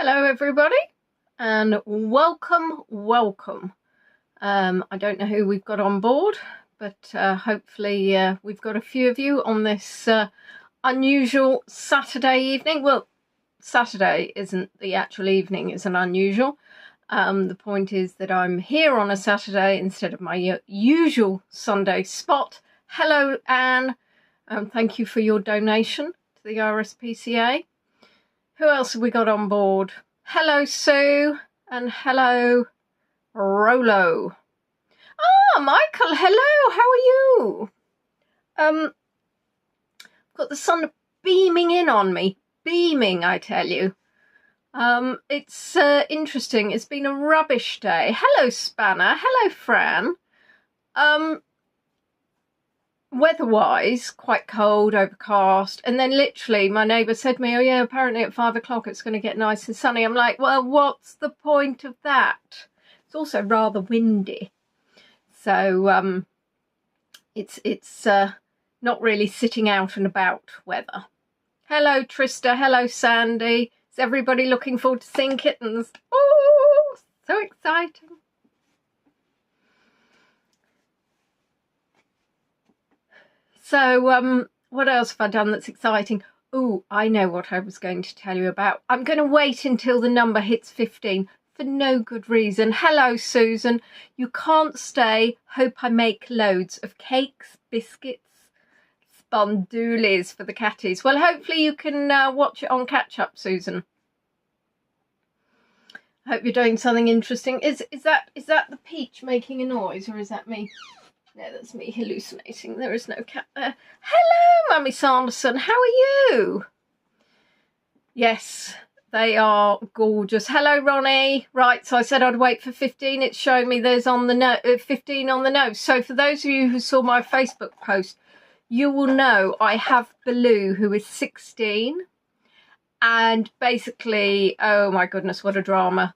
Hello everybody and welcome. I don't know who we've got on board, but hopefully we've got a few of you on this unusual Saturday evening. Well, Saturday isn't the actual evening, isn't unusual. The point is that I'm here on a Saturday instead of my usual Sunday spot. Hello Anne, thank you for your donation to the RSPCA. Who else have we got on board? Hello, Sue, and hello, Rolo. Ah, Michael, hello, how are you? Got the sun beaming in on me. Beaming, I tell you. It's interesting. It's been a rubbish day. Hello, Spanner. Hello, Fran. Weather-wise, quite cold, overcast, and then literally my neighbour said to me, oh yeah, apparently at 5 o'clock it's going to get nice and sunny. I'm like, well, what's the point of that? It's also rather windy, so it's not really sitting out and about weather. Hello Trista, hello Sandy. Is everybody looking forward to seeing kittens? Oh, so exciting. So, what else have I done that's exciting? Oh, I know what I was going to tell you about. I'm going to wait until the number hits 15 for no good reason. Hello, Susan. You can't stay. Hope I make loads of cakes, biscuits, spondoolies for the catties. Well, hopefully you can watch it on catch up, Susan. I hope you're doing something interesting. Is that the peach making a noise, or is that me? No, that's me hallucinating. There is no cat there. Hello, Mummy Sanderson. How are you? Yes, they are gorgeous. Hello, Ronnie. Right, so I said I'd wait for 15. It's showing me there's on the 15 on the nose. So for those of you who saw my Facebook post, you will know I have Baloo, who is 16. And basically, oh my goodness, what a drama.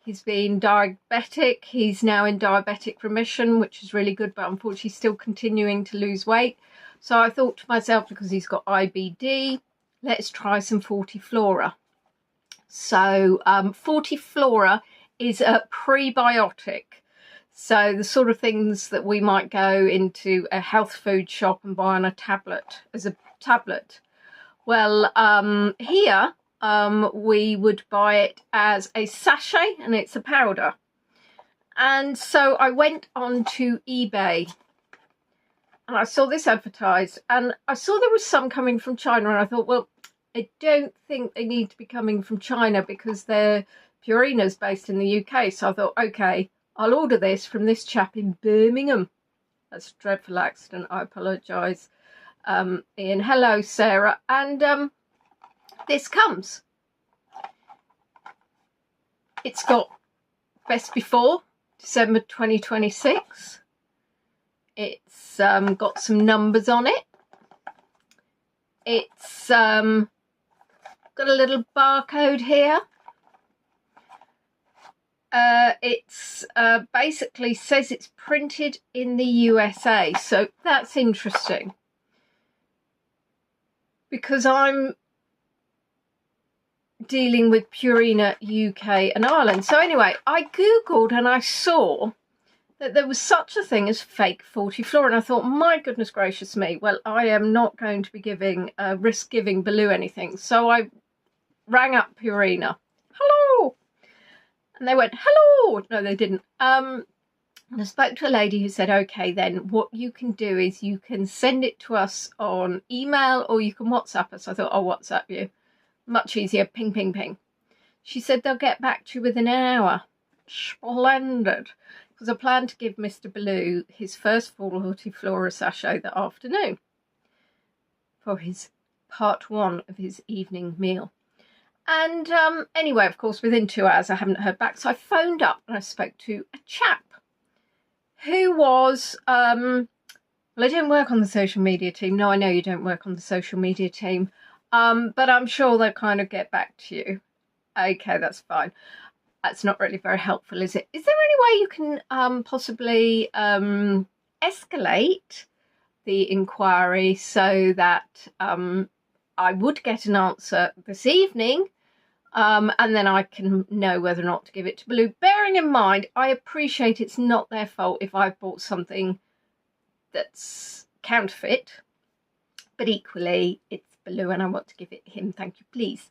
He's been diabetic. He's now in diabetic remission, which is really good, but unfortunately still continuing to lose weight. So I thought to myself, because he's got IBD, let's try some Fortiflora. So Fortiflora is a prebiotic. So the sort of things that we might go into a health food shop and buy on a tablet, as a tablet. Well, here, we would buy it as a sachet, and it's a powder. And so I went on to eBay and I saw this advertised, and I saw there was some coming from China, and I thought, well, I don't think they need to be coming from China because their Purina's based in the UK. So I thought, okay, I'll order this from this chap in Birmingham. That's a dreadful accident. I apologise. Ian, hello, Sarah. And this comes. It's got best before, December 2026. It's got some numbers on it. It's got a little barcode here. It's basically says it's printed in the USA. So that's interesting, because I'm dealing with Purina UK and Ireland. So anyway, I googled and I saw that there was such a thing as fake Fortiflora, and I thought, my goodness gracious me, well, I am not going to be risk giving Baloo anything. So I rang up Purina. Hello. And they went, hello. No, they didn't. And I spoke to a lady who said, okay, then what you can do is you can send it to us on email, or you can WhatsApp us. I thought, I'll WhatsApp you. Much easier. Ping, ping, ping. She said they'll get back to you within an hour. Splendid. Because I plan to give Mr. Baloo his first Fortiflora sachet that afternoon for his part 1 of his evening meal. And anyway, of course, within 2 hours I haven't heard back. So I phoned up and I spoke to a chap who was, well, I didn't work on the social media team. No, I know you don't work on the social media team. But I'm sure they'll kind of get back to you. Okay, that's fine. That's not really very helpful, is it? Is there any way you can possibly escalate the inquiry so that I would get an answer this evening And then I can know whether or not to give it to Baloo. Bearing in mind, I appreciate it's not their fault if I've bought something that's counterfeit, but equally it's Baloo and I want to give it him, thank you please.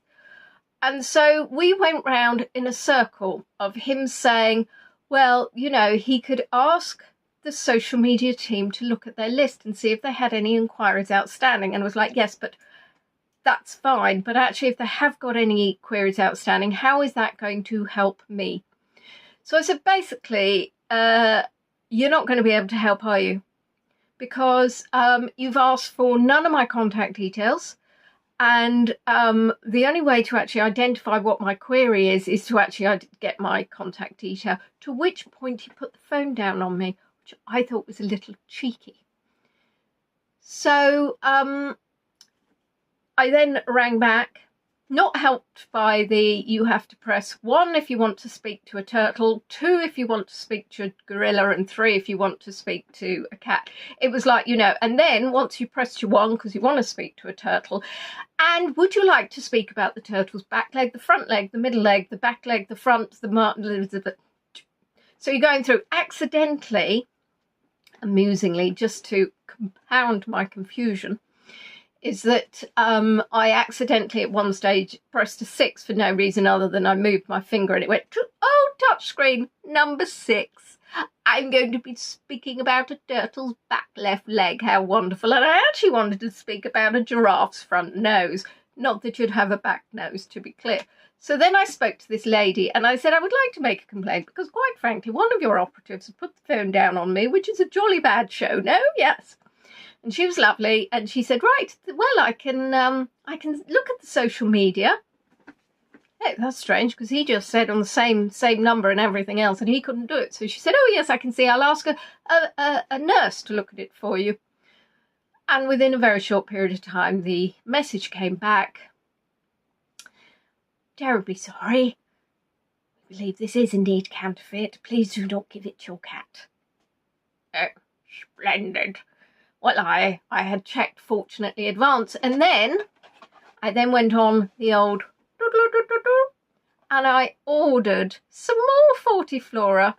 And so we went round in a circle of him saying, well, you know, he could ask the social media team to look at their list and see if they had any inquiries outstanding. And I was like, yes, but that's fine. But actually, if they have got any queries outstanding, how is that going to help me? So I said, basically, you're not going to be able to help, are you? Because you've asked for none of my contact details. And the only way to actually identify what my query is to actually get my contact detail, to which point he put the phone down on me, which I thought was a little cheeky. So I then rang back, not helped by the you have to press 1 if you want to speak to a turtle, 2 if you want to speak to a gorilla, and 3 if you want to speak to a cat. It was like, you know, and then once you pressed your 1 because you want to speak to a turtle, and would you like to speak about the turtle's back leg, the front leg, the middle leg, the back leg, the front, the... So you're going through accidentally, amusingly, just to compound my confusion, is that I accidentally at one stage pressed a 6 for no reason other than I moved my finger and it went, oh, touchscreen, number 6. I'm going to be speaking about a turtle's back left leg. How wonderful. And I actually wanted to speak about a giraffe's front nose. Not that you'd have a back nose, to be clear. So then I spoke to this lady and I said, I would like to make a complaint because, quite frankly, one of your operatives has put the phone down on me, which is a jolly bad show. No? Yes. And she was lovely, and she said, right, well, I can look at the social media. Hey, that's strange, because he just said on the same number and everything else, and he couldn't do it. So she said, oh, yes, I can see. I'll ask a nurse to look at it for you. And within a very short period of time, the message came back. Terribly sorry. We believe this is indeed counterfeit. Please do not give it to your cat. Oh, splendid. Well, I had checked, fortunately, advance. And then I went on the old and I ordered some more Fortiflora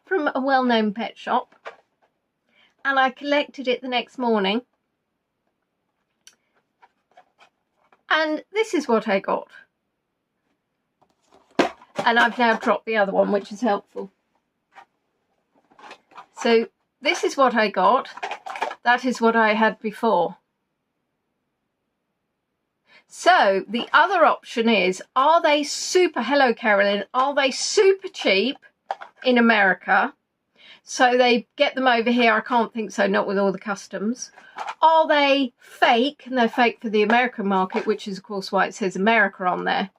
from a well-known pet shop. And I collected it the next morning. And this is what I got. And I've now dropped the other one, which is helpful. So this is what I got. That is what I had before. So the other option is, are they super, hello Carolyn, are they super cheap in America? So they get them over here? I can't think so, not with all the customs. Are they fake? And they're fake for the American market, which is of course why it says America on there.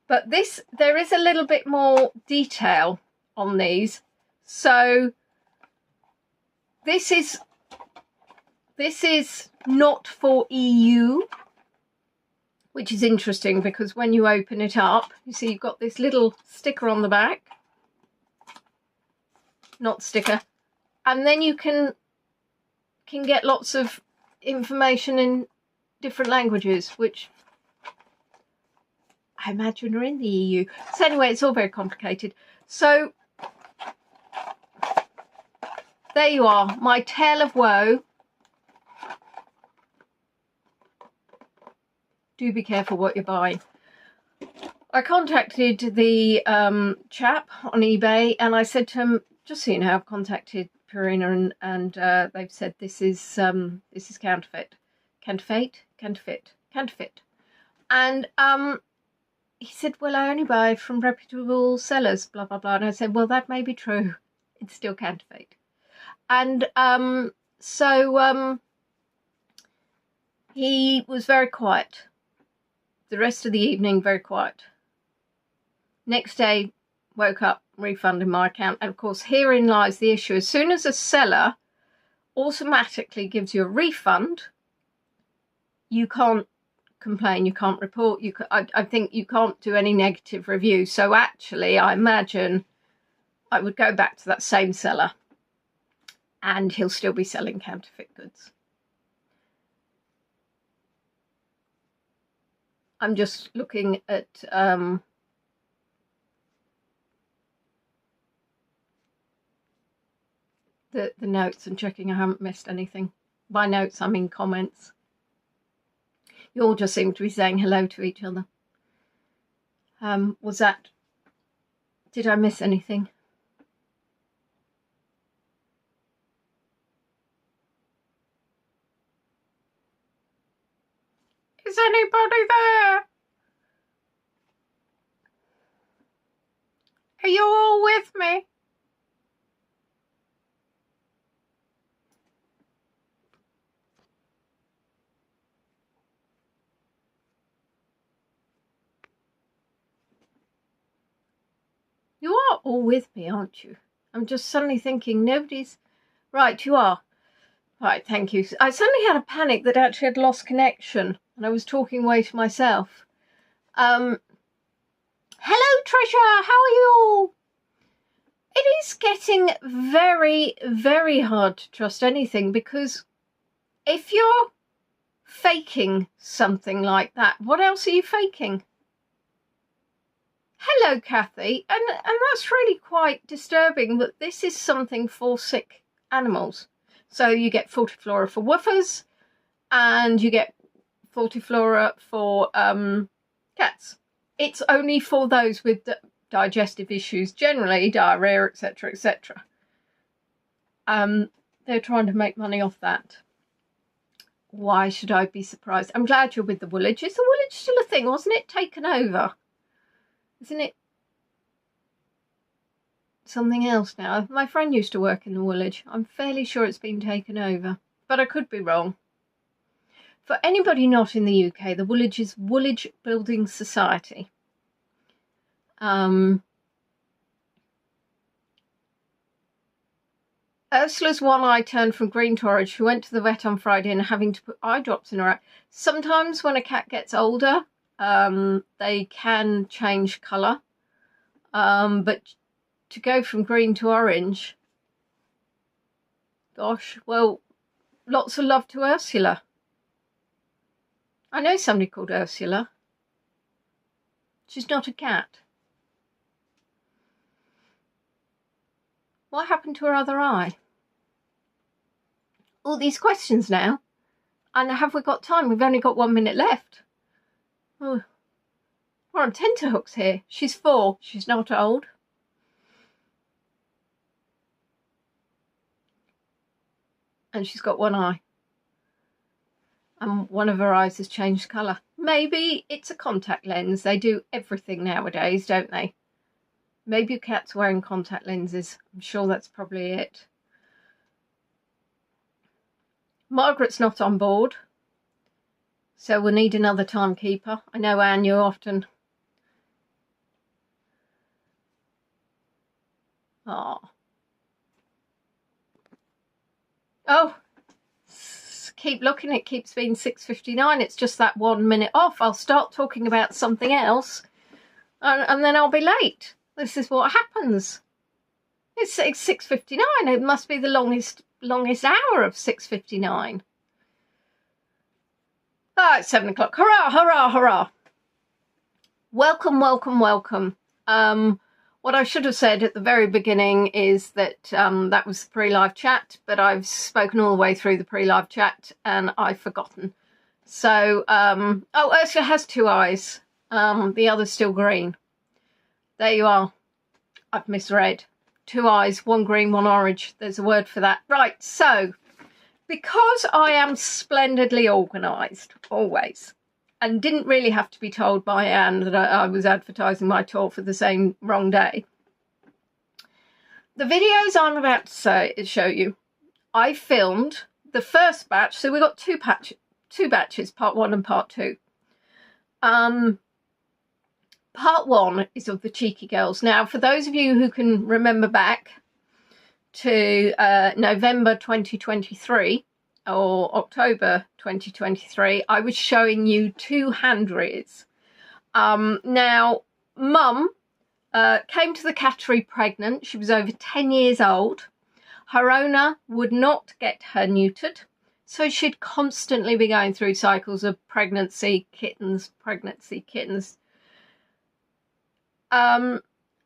But this, there is a little bit more detail on these. So this is not for EU, which is interesting because when you open it up, you see you've got this little sticker on the back. Not sticker. And then you can get lots of information in different languages, which I imagine are in the EU. So anyway, it's all very complicated. So there you are, my tale of woe. Do be careful what you're buying. I contacted the chap on eBay and I said to him, just so you know, I've contacted Purina and they've said this is counterfeit. Counterfeit. And he said, well, I only buy from reputable sellers, blah, blah, blah. And I said, well, that may be true. It's still counterfeit. And so he was very quiet. The rest of the evening, very quiet. Next day, woke up, refunded my account. And of course, herein lies the issue. As soon as a seller automatically gives you a refund, you can't complain, you can't report, I think you can't do any negative review. So actually, I imagine I would go back to that same seller and he'll still be selling counterfeit goods. I'm just looking at the notes and checking I haven't missed anything. By notes, I mean comments. You all just seem to be saying hello to each other. Did I miss anything? Is anybody there? Are you all with me? You are all with me, aren't you? I'm just suddenly thinking nobody's... Right, you are. Right, thank you. I suddenly had a panic that I actually had lost connection and I was talking away to myself. Hello, Trisha. How are you all? It is getting very, very hard to trust anything, because if you're faking something like that, what else are you faking? Hello, Kathy. And that's really quite disturbing that this is something for sick animals. So you get Fortiflora for woofers and you get Fortiflora for cats. It's only for those with digestive issues, generally diarrhea, etc., etc. They're trying to make money off that. Why should I be surprised? I'm glad you're with the Woolwich. Is the Woolwich still a thing? Wasn't it taken over? Isn't it something else now? My friend used to work in the Woolwich. I'm fairly sure it's been taken over, but I could be wrong. For anybody not in the UK, the Woolwich is Woolwich Building Society. Ursula's one eye turned from green to orange. She went to the vet on Friday and having to put eye drops in her eye. Sometimes when a cat gets older, they can change colour. But to go from green to orange, gosh, well, lots of love to Ursula. I know somebody called Ursula. She's not a cat. What happened to her other eye? All these questions now. And have we got time? We've only got 1 minute left. Oh, we're on tenterhooks here. She's 4. She's not old. And she's got one eye. And one of her eyes has changed colour. Maybe it's a contact lens. They do everything nowadays, don't they? Maybe your cat's wearing contact lenses. I'm sure that's probably it. Margaret's not on board, so we'll need another timekeeper. I know, Anne, you're often... Oh, keep looking. It keeps being 6:59. It's just that 1 minute off. I'll start talking about something else, and then I'll be late. This is what happens. It's 6:59. It must be the longest hour of 6:59. Ah, it's 7 o'clock. Hurrah, hurrah, hurrah. Welcome, welcome, welcome. What I should have said at the very beginning is that that was the pre-live chat, but I've spoken all the way through the pre-live chat and I've forgotten. So, oh, Ursula has 2 eyes. The other's still green. There you are. I've misread. 2 eyes, 1 green, 1 orange. There's a word for that. Right, so, because I am splendidly organised, always, and didn't really have to be told by Anne that I was advertising my tour for the same wrong day, the videos I'm about to show you, I filmed the first batch. So we got two batches, part 1 and part 2. Part 1 is of the Cheeky Girls. Now, for those of you who can remember back to November 2023 or October 2023, I was showing you 2 hand rears. Now, Mum came to the cattery pregnant. She was over 10 years old. Her owner would not get her neutered, So she'd constantly be going through cycles of pregnancy, kittens.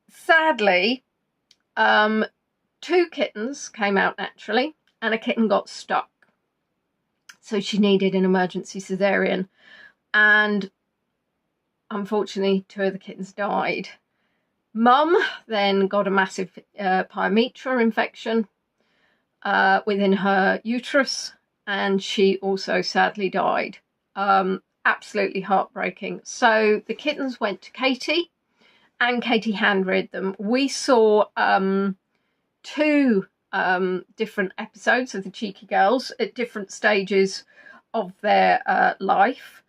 Sadly, 2 kittens came out naturally and a kitten got stuck. So she needed an emergency cesarean, and unfortunately 2 of the kittens died. Mum then got a massive pyometra infection within her uterus, and she also sadly died. Absolutely heartbreaking. So the kittens went to Katie, and Katie hand-reared them. We saw 2 different episodes of the Cheeky Girls at different stages of their life.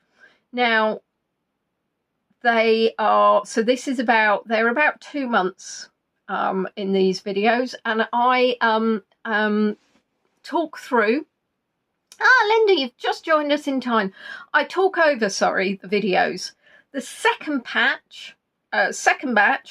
Now, they're about 2 months in these videos, and I talk through. Linda, you've just joined us in time. I talk over, the videos. The second batch,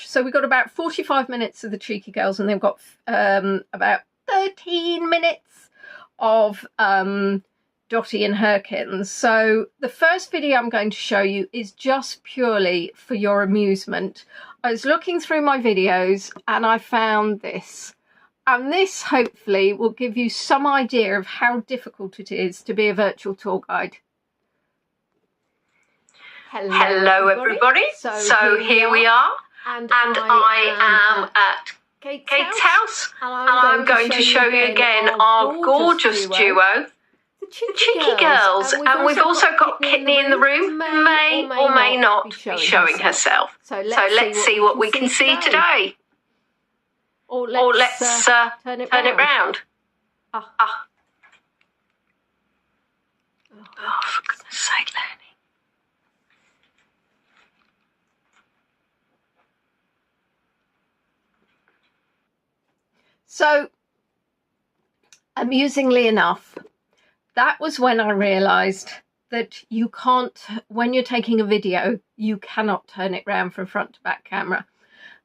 so we've got about 45 minutes of the Cheeky Girls, and they've got about 13 minutes of Dottie and her kittens. So the first video I'm going to show you is just purely for your amusement. I was looking through my videos and I found this. And this hopefully will give you some idea of how difficult it is to be a virtual tour guide. Hello everybody. So here we are. And I am at Ktette's house. And I'm going to show you again our gorgeous duo, the Cheeky Girls. And we've also got Kittney in the room, who may or may not be showing herself. So let's see what we can see today. Or let's turn it round. Oh, for goodness sake, Lenny. So, amusingly enough, that was when I realised that you can't, when you're taking a video, you cannot turn it round from front to back camera.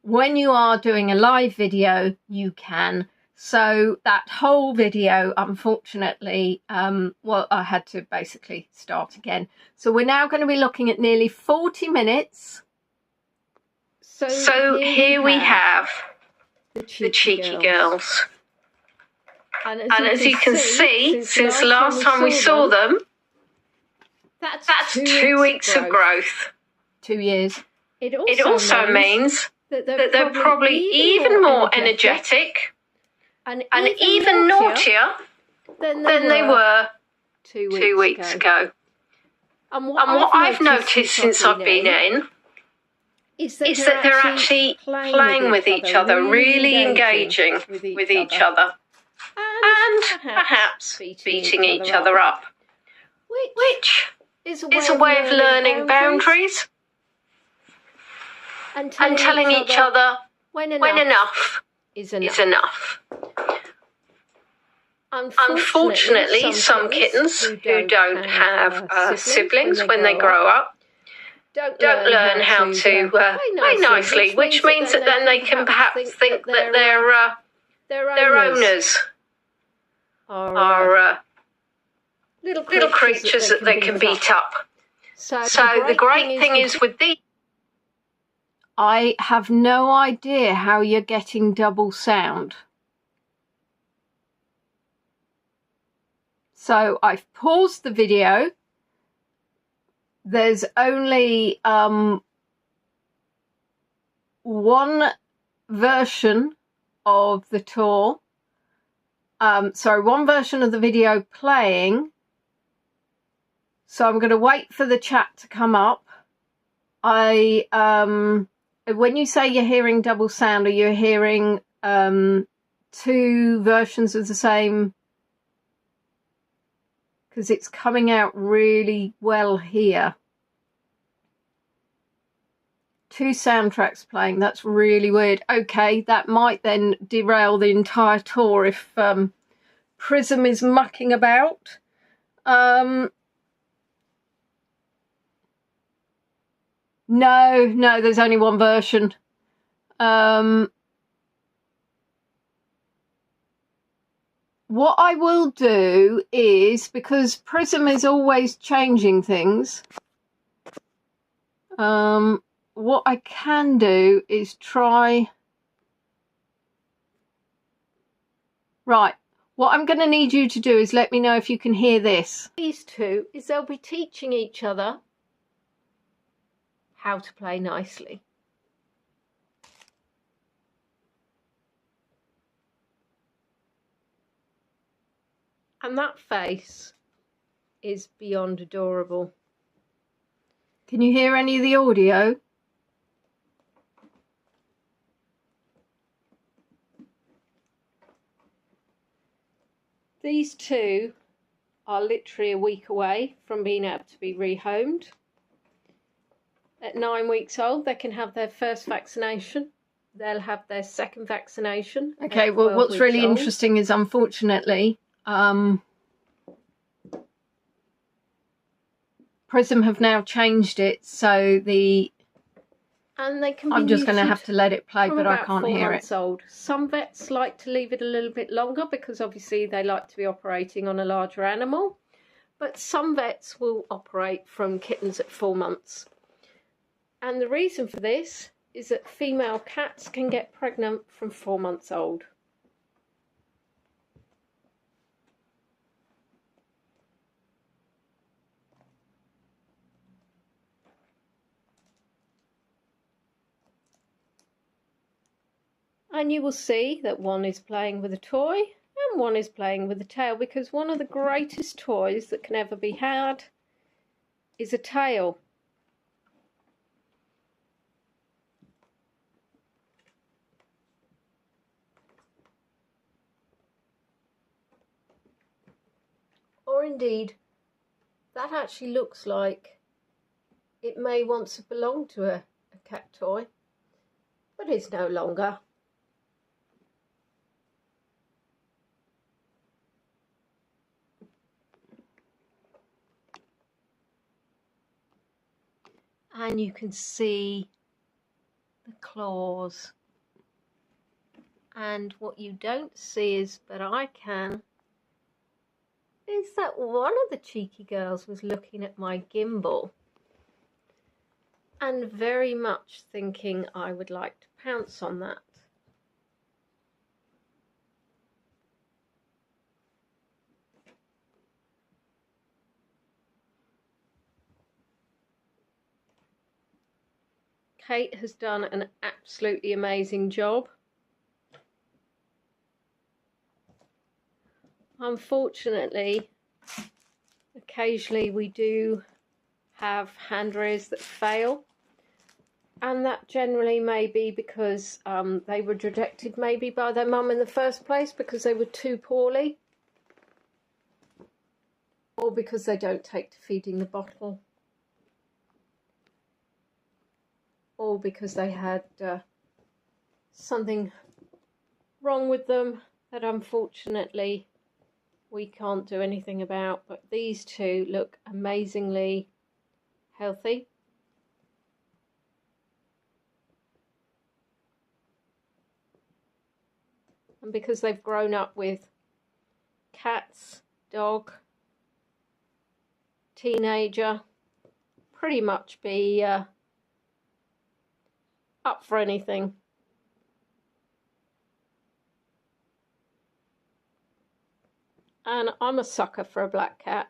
When you are doing a live video, you can. So that whole video, unfortunately, I had to basically start again. So we're now going to be looking at nearly 40 minutes. So here we have the Cheeky Girls. And as you can see, since the last time we saw them, that's 2 weeks of growth. 2 years. It also means that they're probably even more energetic and even naughtier than they were 2 weeks ago. And what I've noticed since I've been in is that they're actually playing with each other, really engaging with each other, and perhaps beating each other up, which is a way of learning boundaries and telling each other when enough is enough. Unfortunately, some kittens who don't have siblings when they grow up don't learn how to play nicely, which means that then they can perhaps think that their owners are little creatures that they can beat up. So the great thing is with these... I have no idea how you're getting double sound. So I've paused the video. There's only one version of the tour. One version of the video playing. So I'm going to wait for the chat to come up. When you say you're hearing double sound, are you hearing 2 versions of the same? Because it's coming out really well here. 2 soundtracks playing, that's really weird. Okay, that might then derail the entire tour if Prism is mucking about. No, there's only one version. what I will do is, because Prism is always changing things, what I can do is try... Right, what I'm going to need you to do is let me know if you can hear this. These two is they'll be teaching each other how to play nicely. And that face is beyond adorable. Can you hear any of the audio? These two are literally a week away from being able to be rehomed. At 9 weeks old, they can have their first vaccination. They'll have their second vaccination. Okay, well, what's really interesting is, unfortunately, Prism have now changed it, so I'm just going to have to let it play, but I can't hear it. Old. Some vets like to leave it a little bit longer because obviously they like to be operating on a larger animal, but some vets will operate from kittens at 4 months. And the reason for this is that female cats can get pregnant from 4 months old. And you will see that one is playing with a toy and one is playing with a tail, because one of the greatest toys that can ever be had is a tail. Or indeed, that actually looks like it may once have belonged to a cat toy, but it's no longer. And you can see the claws. And what you don't see is, but I can, is that one of the cheeky girls was looking at my gimbal and very much thinking I would like to pounce on that. Kate has done an absolutely amazing job. Unfortunately, occasionally we do have hand rears that fail, and that generally may be because they were rejected maybe by their mum in the first place because they were too poorly, or because they don't take to feeding the bottle, or because they had something wrong with them that unfortunately we can't do anything about. But these two look amazingly healthy. And because they've grown up with cats, dog, teenager, pretty much be up for anything. And I'm a sucker for a black cat.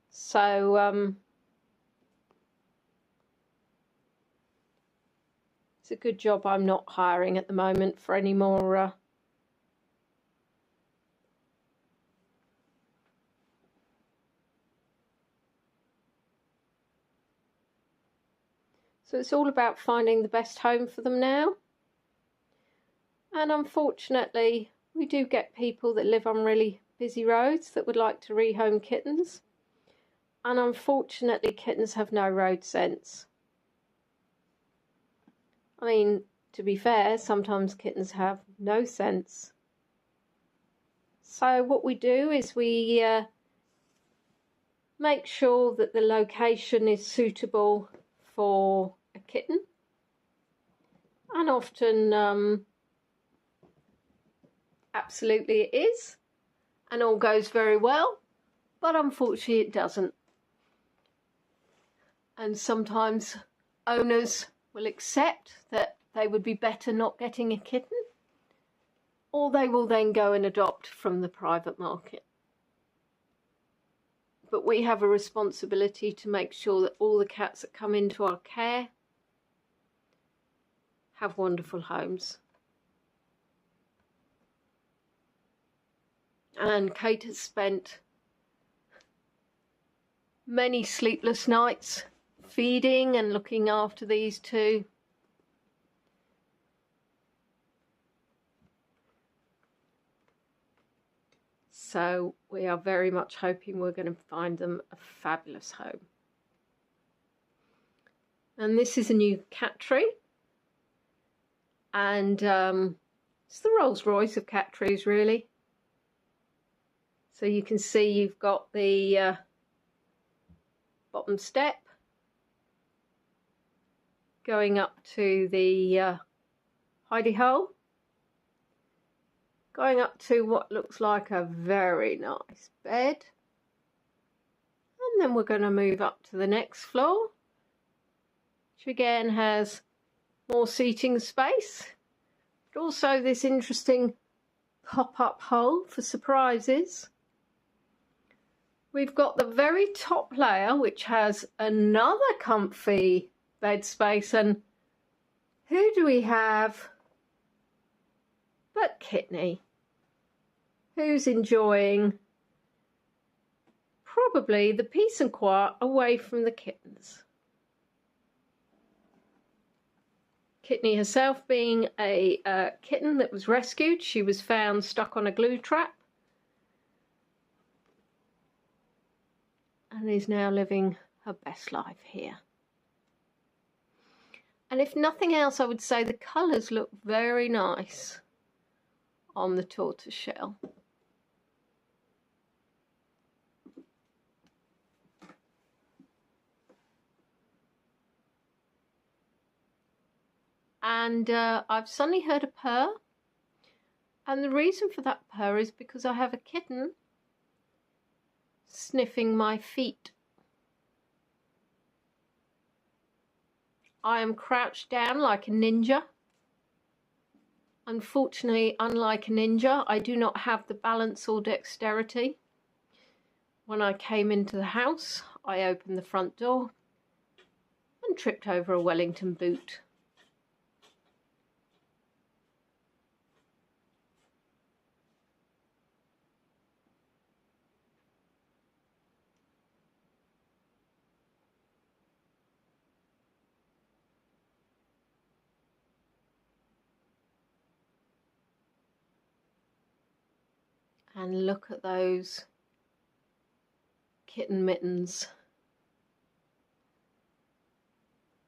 So it's a good job I'm not hiring at the moment for any more so it's all about finding the best home for them now. And unfortunately, we do get people that live on really busy roads that would like to rehome kittens. And unfortunately, kittens have no road sense. I mean, to be fair, sometimes kittens have no sense. So what we do is we make sure that the location is suitable for a kitten. And often, absolutely it is. and all goes very well, but unfortunately it doesn't. And sometimes owners will accept that they would be better not getting a kitten, or they will then go and adopt from the private market. But we have a responsibility to make sure that all the cats that come into our care have wonderful homes. And Kate has spent many sleepless nights feeding and looking after these two. So we are very much hoping we're going to find them a fabulous home. And this is a new cat tree. And it's the Rolls Royce of cat trees, really. So you can see you've got the bottom step going up to the hidey hole, going up to what looks like a very nice bed, and then we're going to move up to the next floor, which again has more seating space, but also this interesting pop-up hole for surprises. We've got the very top layer, which has another comfy bed space, and who do we have but Kitten, who's enjoying probably the peace and quiet away from the kittens. Kitten herself being a kitten that was rescued. She was found stuck on a glue trap and is now living her best life here. And if nothing else, I would say the colours look very nice on the tortoise shell. And I've suddenly heard a purr, and the reason for that purr is because I have a kitten sniffing my feet. I am crouched down like a ninja. Unfortunately, unlike a ninja, I do not have the balance or dexterity. When I came into the house, I opened the front door and tripped over a Wellington boot. And look at those kitten mittens.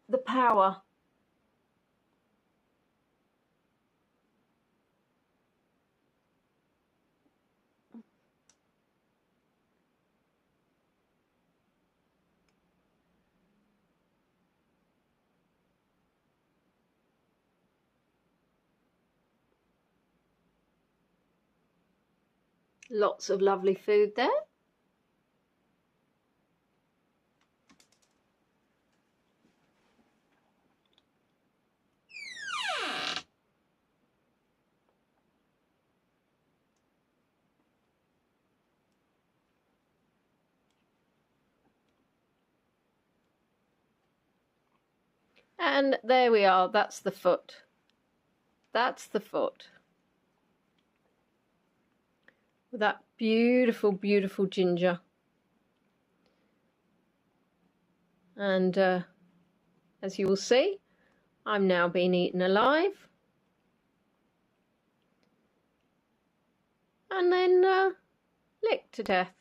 The power. Lots of lovely food there. And there we are, that's the foot. That's the foot. With that beautiful, beautiful ginger. And as you will see, I'm now being eaten alive. And then licked to death.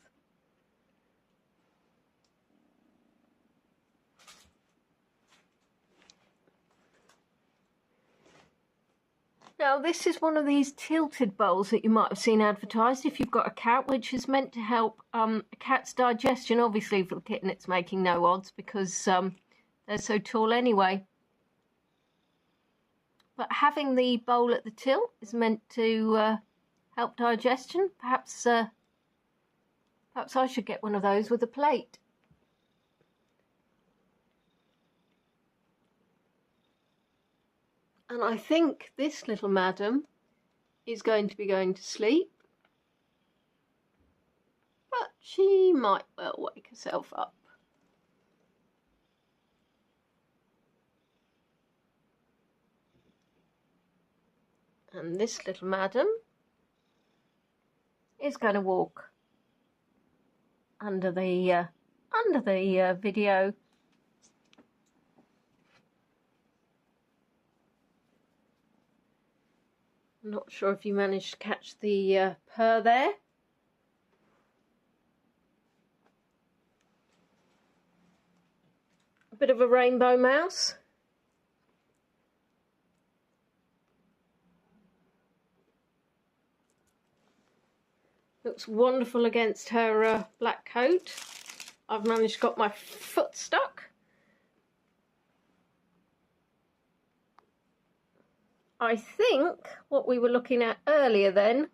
Now this is one of these tilted bowls that you might have seen advertised if you've got a cat, which is meant to help a cat's digestion. Obviously for the kitten it's making no odds because they're so tall anyway. But having the bowl at the till is meant to help digestion. Perhaps Perhaps I should get one of those with a plate. And I think this little madam is going to be going to sleep. But she might well wake herself up. And this little madam is going to walk under the video. I'm not sure if you managed to catch the purr there. A bit of a rainbow mouse. Looks wonderful against her black coat. I've managed to got my foot stuck. I think what we were looking at earlier then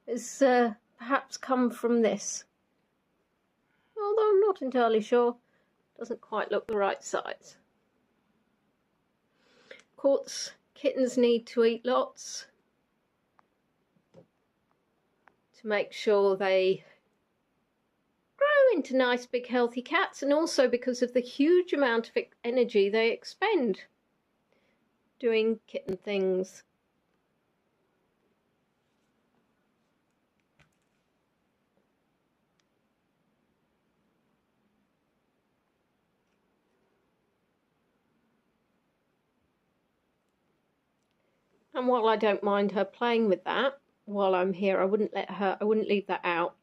is perhaps come from this. Although I'm not entirely sure. Doesn't quite look the right size. Of course, kittens need to eat lots to make sure they grow into nice big healthy cats, and also because of the huge amount of energy they expend doing kitten things. And while I don't mind her playing with that while I'm here, I wouldn't leave that out,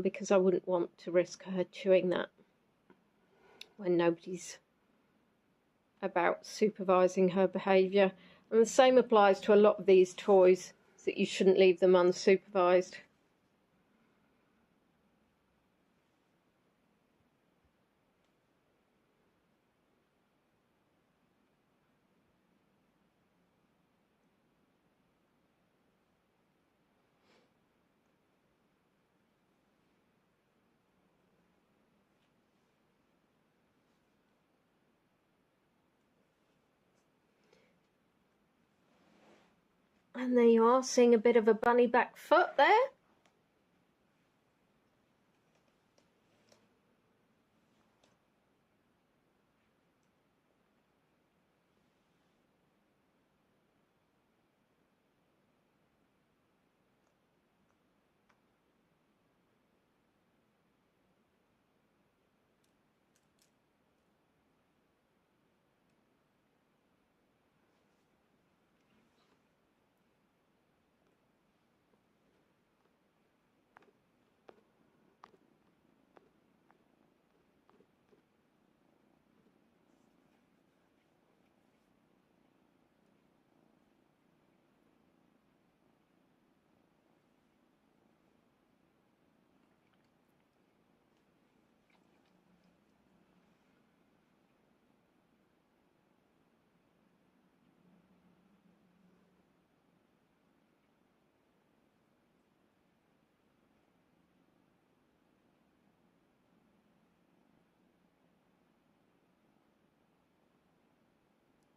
because I wouldn't want to risk her chewing that when nobody's about supervising her behaviour. And the same applies to a lot of these toys, so that you shouldn't leave them unsupervised. And there you are, seeing a bit of a bunny back foot there.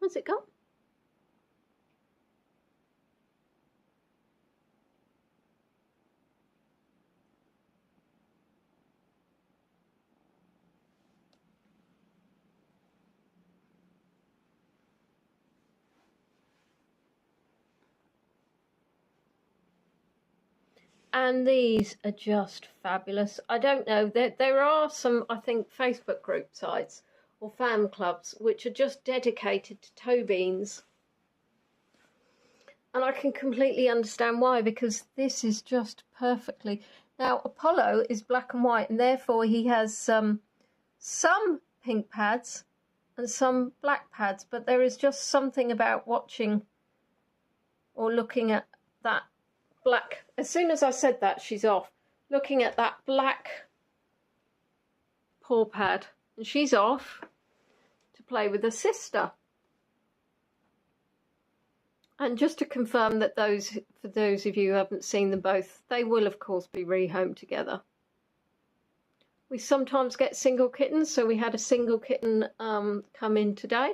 Where's it gone? And these are just fabulous. I don't know, there are some, I think, Facebook group sites or fan clubs which are just dedicated to toe beans. And I can completely understand why, because this is just perfectly... Now, Apollo is black and white, and therefore he has some pink pads and some black pads, but there is just something about watching or looking at that black... As soon as I said that, she's off. Looking at that black paw pad, and she's off to play with her sister. And just to confirm that for those of you who haven't seen them both, they will of course be rehomed together. We sometimes get single kittens, so we had a single kitten come in today.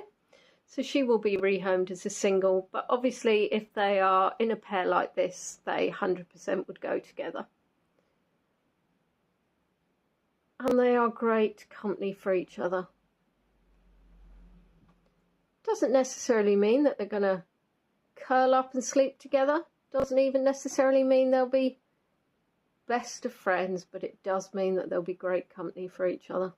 So she will be rehomed as a single, but obviously if they are in a pair like this, they 100% would go together. And they are great company for each other. Doesn't necessarily mean that they're going to curl up and sleep together. Doesn't even necessarily mean they'll be best of friends, but it does mean that they'll be great company for each other.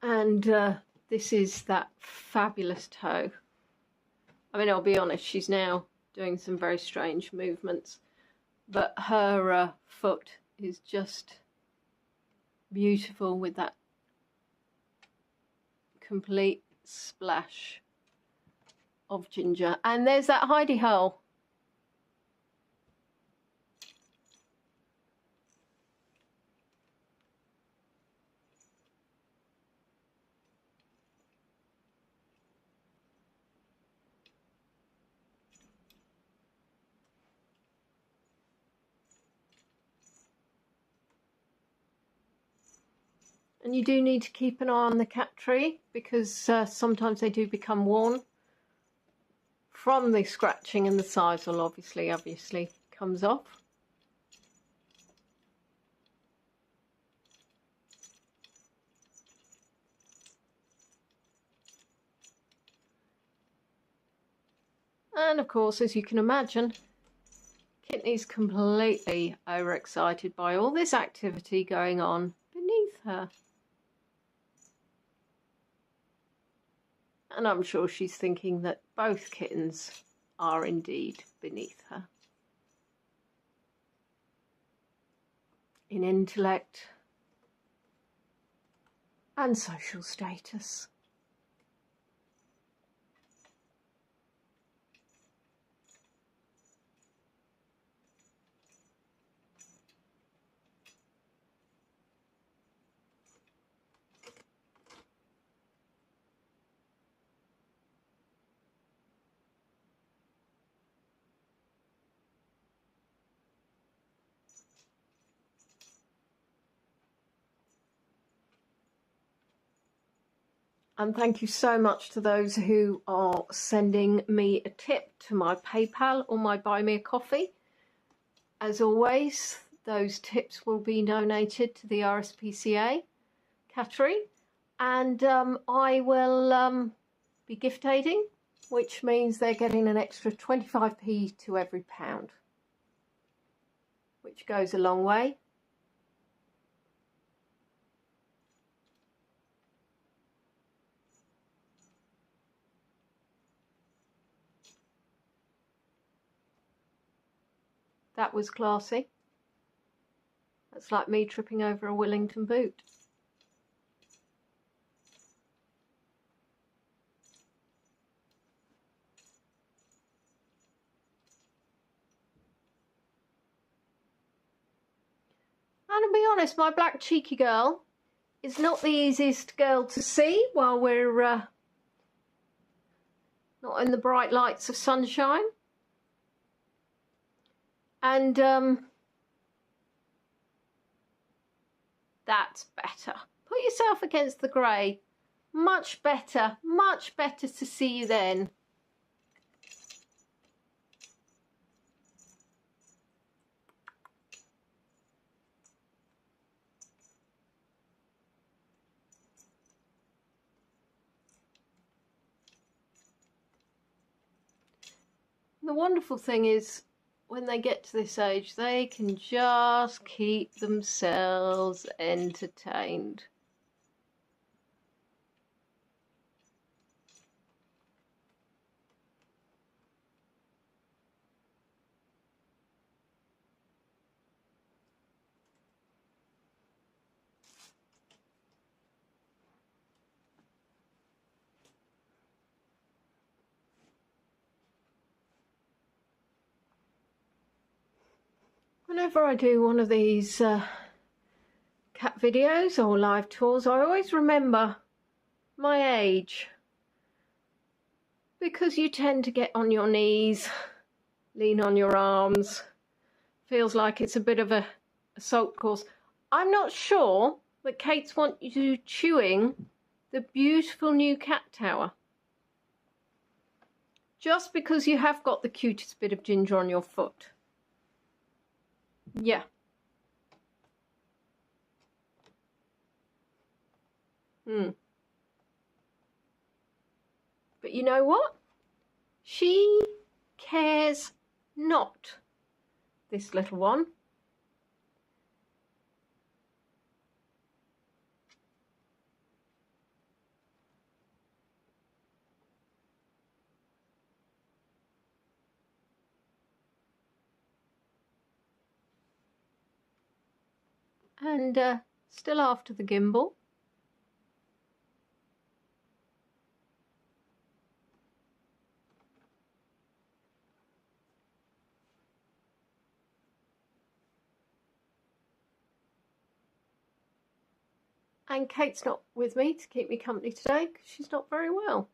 And this is that fabulous toe. I mean, I'll be honest, she's now doing some very strange movements, but her foot is just beautiful with that complete splash of ginger. And there's that hidey hole. And you do need to keep an eye on the cat tree, because sometimes they do become worn from the scratching, and the size will obviously comes off. And of course, as you can imagine, Kitten's completely overexcited by all this activity going on beneath her. And I'm sure she's thinking that both kittens are indeed beneath her in intellect and social status. And thank you so much to those who are sending me a tip to my PayPal or my Buy Me a Coffee. As always, those tips will be donated to the RSPCA cattery, and I will be gift aiding, which means they're getting an extra 25p to every pound, which goes a long way. That was classy. That's like me tripping over a Wellington boot. And to be honest, my black cheeky girl is not the easiest girl to see while we're not in the bright lights of sunshine. And that's better. Put yourself against the grey. Much better to see you then. The wonderful thing is, when they get to this age, they can just keep themselves entertained. Whenever I do one of these cat videos or live tours, I always remember my age. because you tend to get on your knees, lean on your arms. Feels like it's a bit of a assault course. I'm not sure that Kate's want you chewing the beautiful new cat tower. Just because you have got the cutest bit of ginger on your foot. Yeah. But you know what? She cares not, this little one. And still after the gimbal. And Kate's not with me to keep me company today because she's not very well.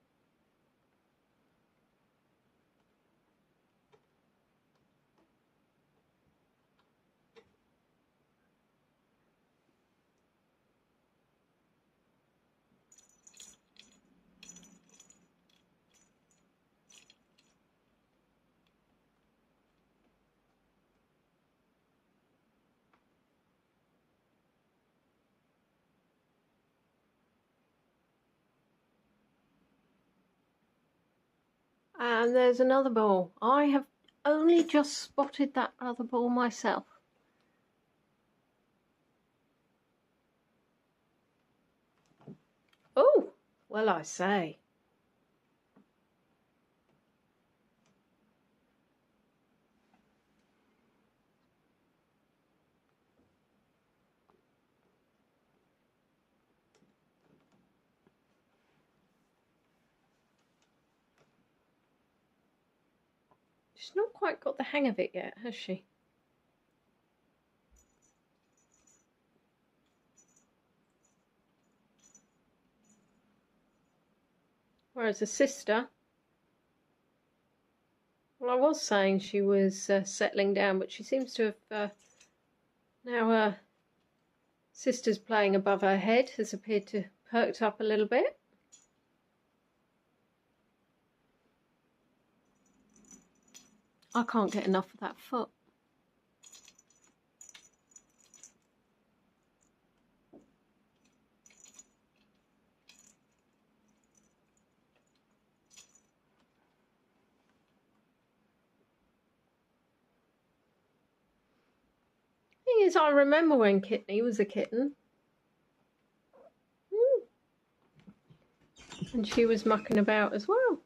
And there's another ball. I have only just spotted that other ball myself. Oh, well, I say. She's not quite got the hang of it yet, has she? Whereas the sister, well, I was saying she was settling down, but she seems to have now her sister's playing above her head has appeared to perked up a little bit. I can't get enough of that foot. Thing is, I remember when Kitten was a kitten. And she was mucking about as well.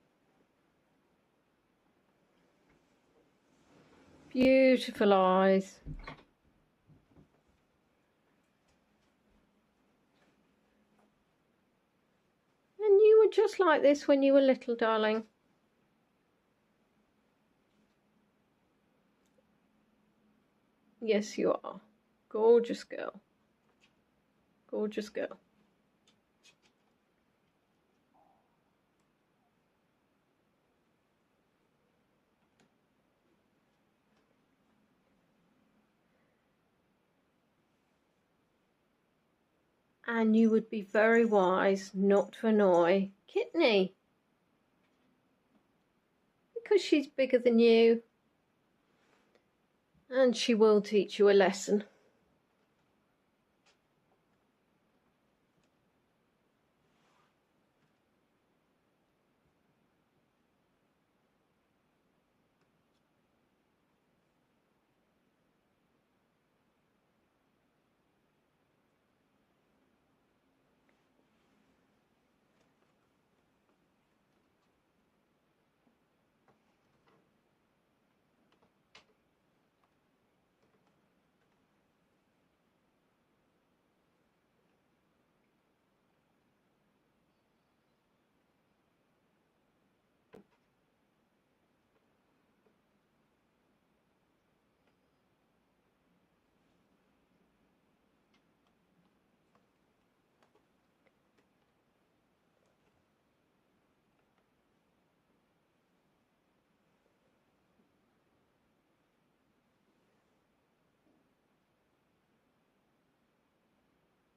Beautiful eyes. And you were just like this when you were little, darling. Yes, you are. Gorgeous girl. Gorgeous girl. And you would be very wise not to annoy Kitten, because she's bigger than you and she will teach you a lesson.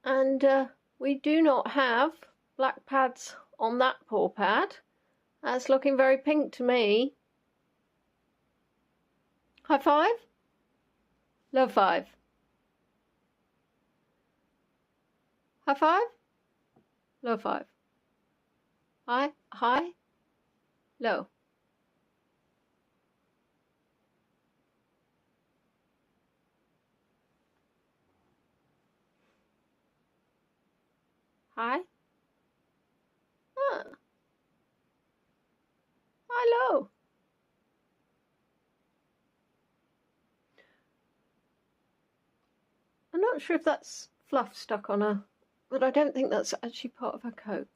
And we do not have black pads on that paw pad. That's looking very pink to me. High five? Low five. High five? Low five. High, high, low. High. High, low. I'm not sure if that's fluff stuck on her, but I don't think that's actually part of her coat.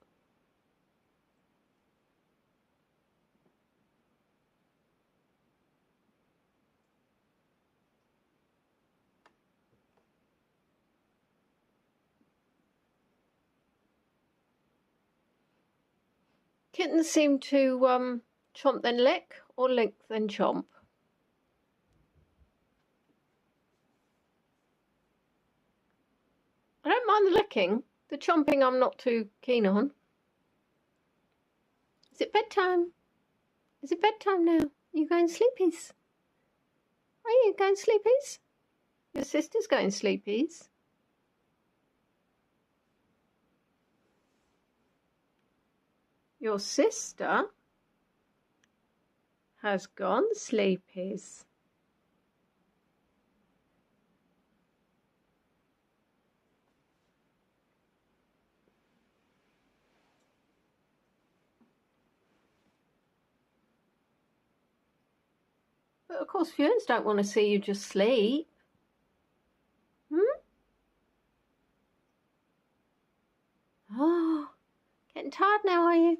Kittens seem to chomp then lick, or lick then chomp. I don't mind the licking. The chomping I'm not too keen on. Is it bedtime? Is it bedtime now? Are you going sleepies? Are you going sleepies? Your sister's going sleepies. Your sister has gone sleepies. But of course, viewers don't want to see you just sleep. Oh, getting tired now, are you?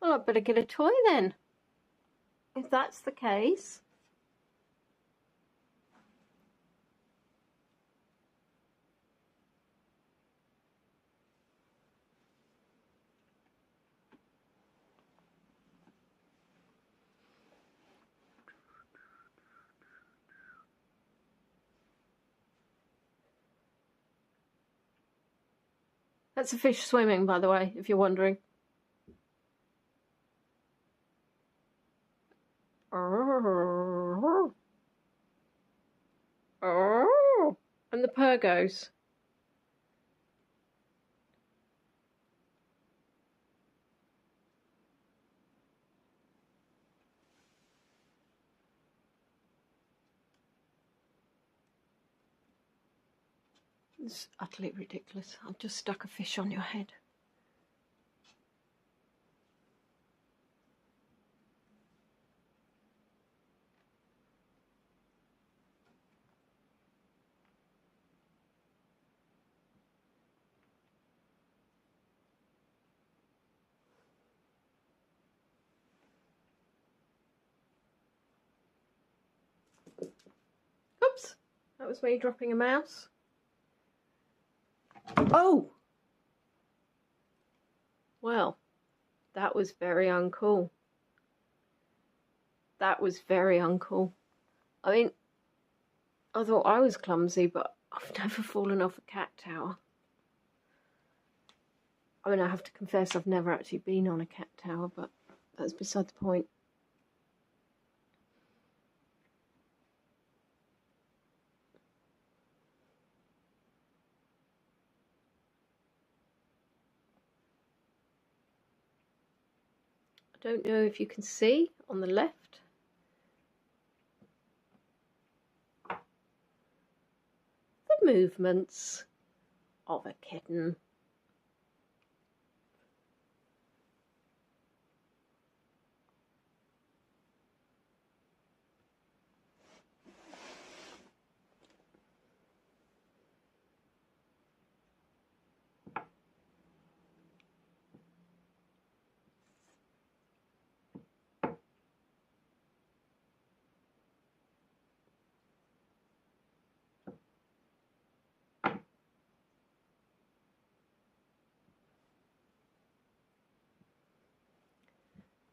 Well, I'd better get a toy then, if that's the case. That's a fish swimming, by the way, if you're wondering. And the purr goes. It's utterly ridiculous. I've just stuck a fish on your head. Oops, that was me dropping a mouse. Oh! Well, that was very uncool. That was very uncool. I mean, I thought I was clumsy, but I've never fallen off a cat tower. I mean, I have to confess I've never actually been on a cat tower, but that's beside the point. I don't know if you can see on the left. The movements of a kitten.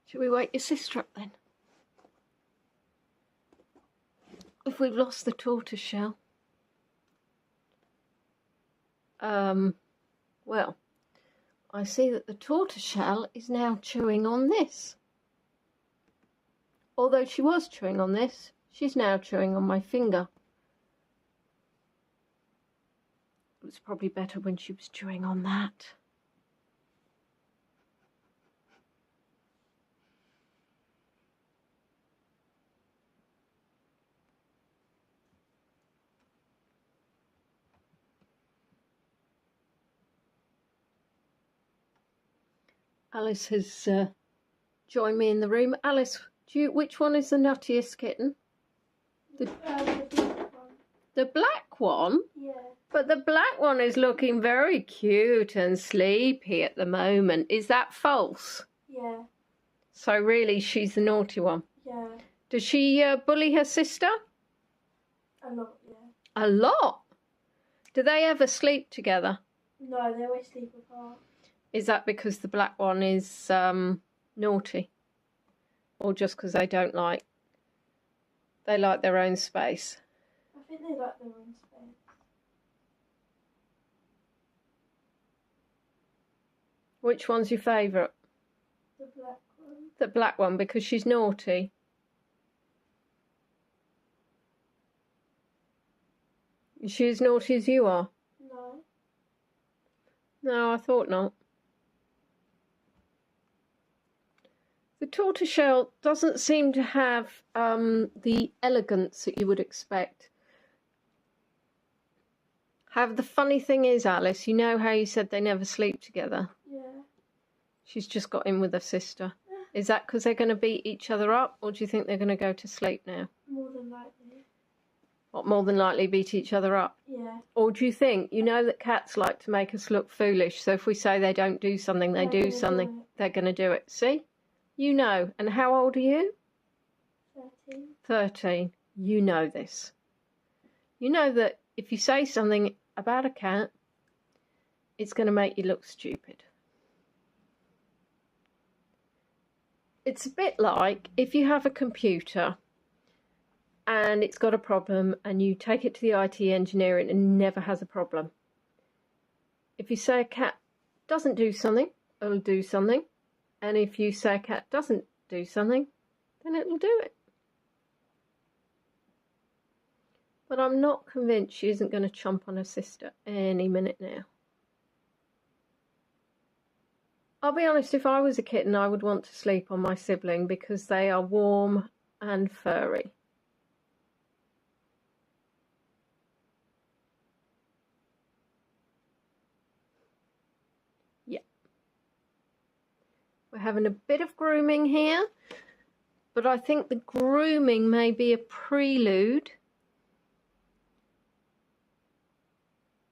Should we wake your sister up then? If we've lost the tortoise shell. Well, I see that the tortoiseshell is now chewing on this. Although she was chewing on this, she's now chewing on my finger. It was probably better when she was chewing on that. Alice has joined me in the room. Alice, which one is the nuttiest kitten? The black one. The black one? Yeah. But the black one is looking very cute and sleepy at the moment. Is that false? Yeah. So really she's the naughty one? Yeah. Does she bully her sister? A lot, yeah. A lot? Do they ever sleep together? No, they always sleep apart. Is that because the black one is naughty? Or just because they like their own space? I think they like their own space. Which one's your favourite? The black one. The black one, because she's naughty. Is she as naughty as you are? No. No, I thought not. The tortoiseshell doesn't seem to have the elegance that you would expect. The funny thing is, Alice, you know how you said they never sleep together? Yeah. She's just got in with her sister. Is that because they're going to beat each other up, or do you think they're going to go to sleep now? More than likely. What, more than likely beat each other up? Yeah. Or do you think, you know that cats like to make us look foolish, so if we say they don't do something, they do something, they're going to do it. See? You know. And how old are you? 13. 13. You know this. You know that if you say something about a cat, it's going to make you look stupid. It's a bit like if you have a computer and it's got a problem and you take it to the IT engineer and it never has a problem. If you say a cat doesn't do something, it'll do something. And if you say a cat doesn't do something, then it'll do it. But I'm not convinced she isn't going to chomp on her sister any minute now. I'll be honest, if I was a kitten, I would want to sleep on my sibling because they are warm and furry. Yeah. We're having a bit of grooming here, but I think the grooming may be a prelude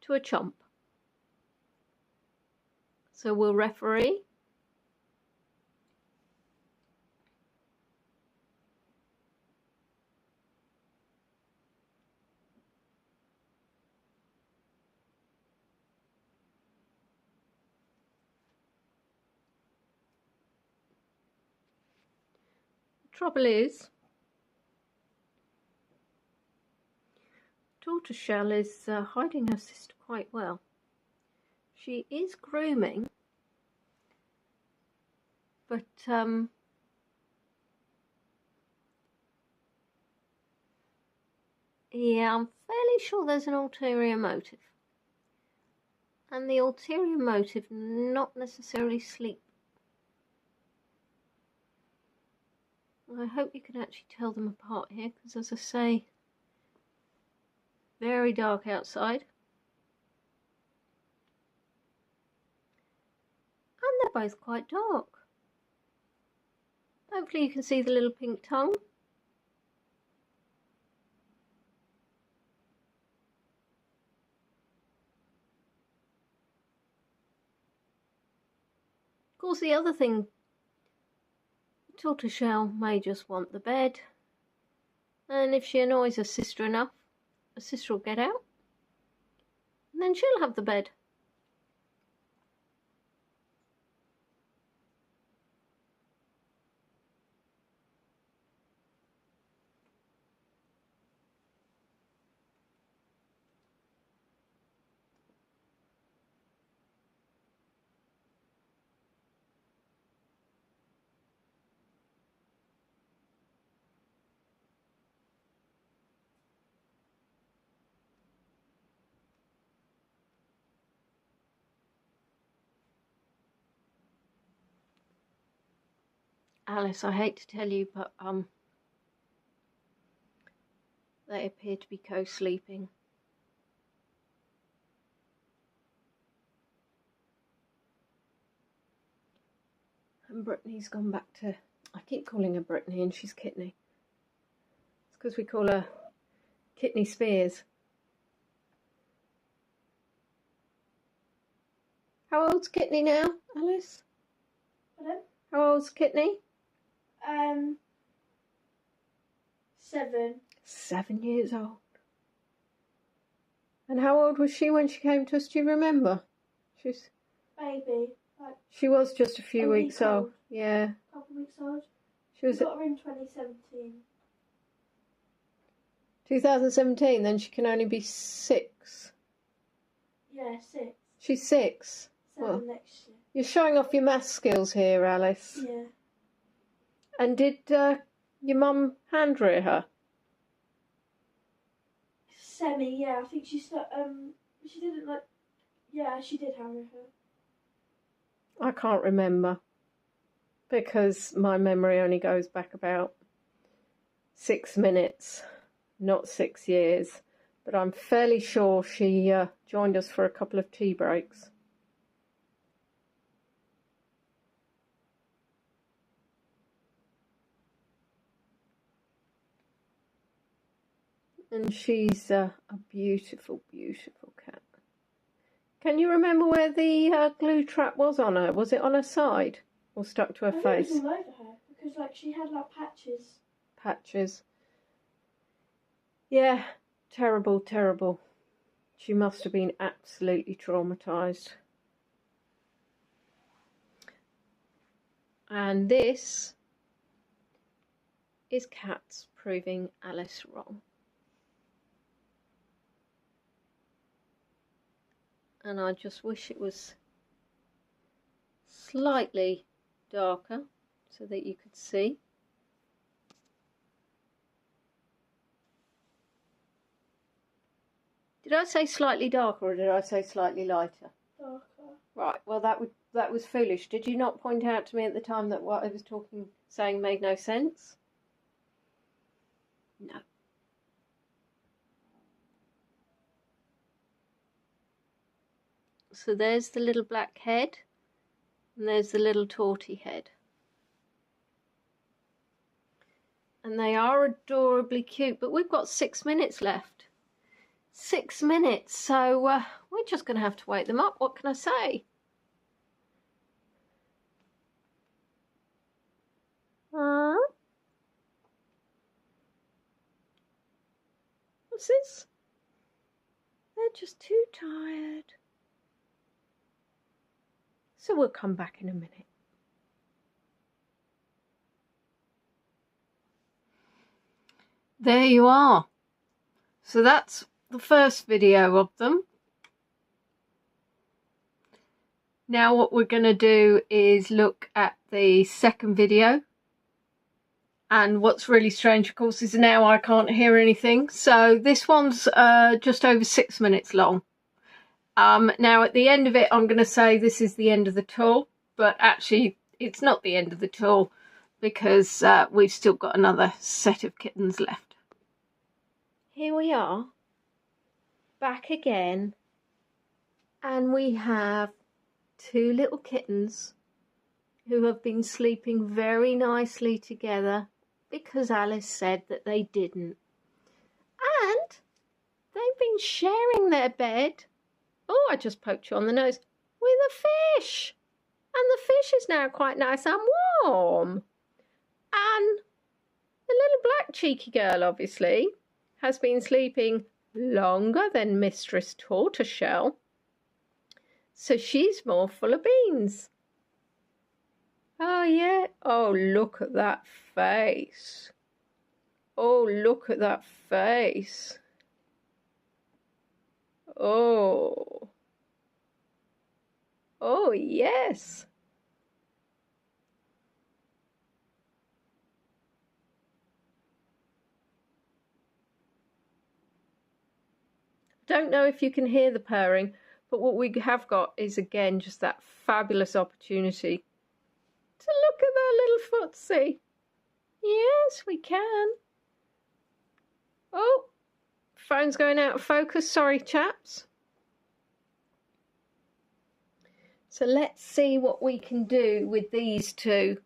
to a chomp. So we'll referee. The trouble is, tortoiseshell is hiding her sister quite well. She is grooming, but yeah, I'm fairly sure there's an ulterior motive. And the ulterior motive, not necessarily sleep. I hope you can actually tell them apart here, because as I say, very dark outside. And they're both quite dark. Hopefully you can see the little pink tongue. Of course, the other thing, tortoiseshell may just want the bed, and if she annoys her sister enough, her sister will get out, and then she'll have the bed. Alice, I hate to tell you, but they appear to be co-sleeping. And Brittany's gone back to, I keep calling her Brittany and she's Kittney. It's because we call her Kitten Spears. How old's Kittney now, Alice? Pardon? How old's Kittney? 7. 7 years old. And how old was she when she came to us? Do you remember? She's Baby. Like, she was just a few weeks week old. old. Yeah. A couple weeks old. She was We got her in 2017. 2017, then she can only be 6. Yeah, 6. She's 6. 7 Well, next year. you're showing off your maths skills here, Alice. Yeah. And did your mum hand rear her? Semi, yeah. I think she didn't like. Yeah, she did have her. I can't remember because my memory only goes back about 6 minutes, not 6 years. But I'm fairly sure she joined us for a couple of tea breaks. And she's a beautiful, beautiful cat. Can you remember where the glue trap was on her? Was it on her side or stuck to her face? It was all over her because like she had like patches. Patches. Yeah, terrible, terrible. She must have been absolutely traumatised. And this is cats proving Alice wrong. And I just wish it was slightly darker so that you could see. Did I say slightly darker or did I say slightly lighter? Darker. Right, well that was foolish. Did you not point out to me at the time that what I was saying made no sense? No. So there's the little black head and there's the little torty head. And they are adorably cute, but we've got 6 minutes left. 6 minutes, so we're just going to have to wake them up. What can I say? What's this? They're just too tired. So we'll come back in a minute. There you are. So that's the first video of them. Now what we're going to do is look at the second video. And what's really strange, of course, is now I can't hear anything. So this one's just over 6 minutes long. Now at the end of it, I'm going to say this is the end of the tour. But actually, it's not the end of the tour because we've still got another set of kittens left. Here we are, back again. And we have 2 little kittens who have been sleeping very nicely together because Alice said that they didn't. And they've been sharing their bed. Oh, I just poked you on the nose. With a fish. And the fish is now quite nice and warm. And the little black cheeky girl, obviously, has been sleeping longer than Mistress Tortoiseshell. So she's more full of beans. Oh, yeah. Oh, look at that face. Oh, look at that face. Oh. Oh, yes. Don't know if you can hear the purring, but what we have got is, again, just that fabulous opportunity to look at their little footsie. Yes, we can. Oh, phone's going out of focus. Sorry, chaps. So let's see what we can do with these two.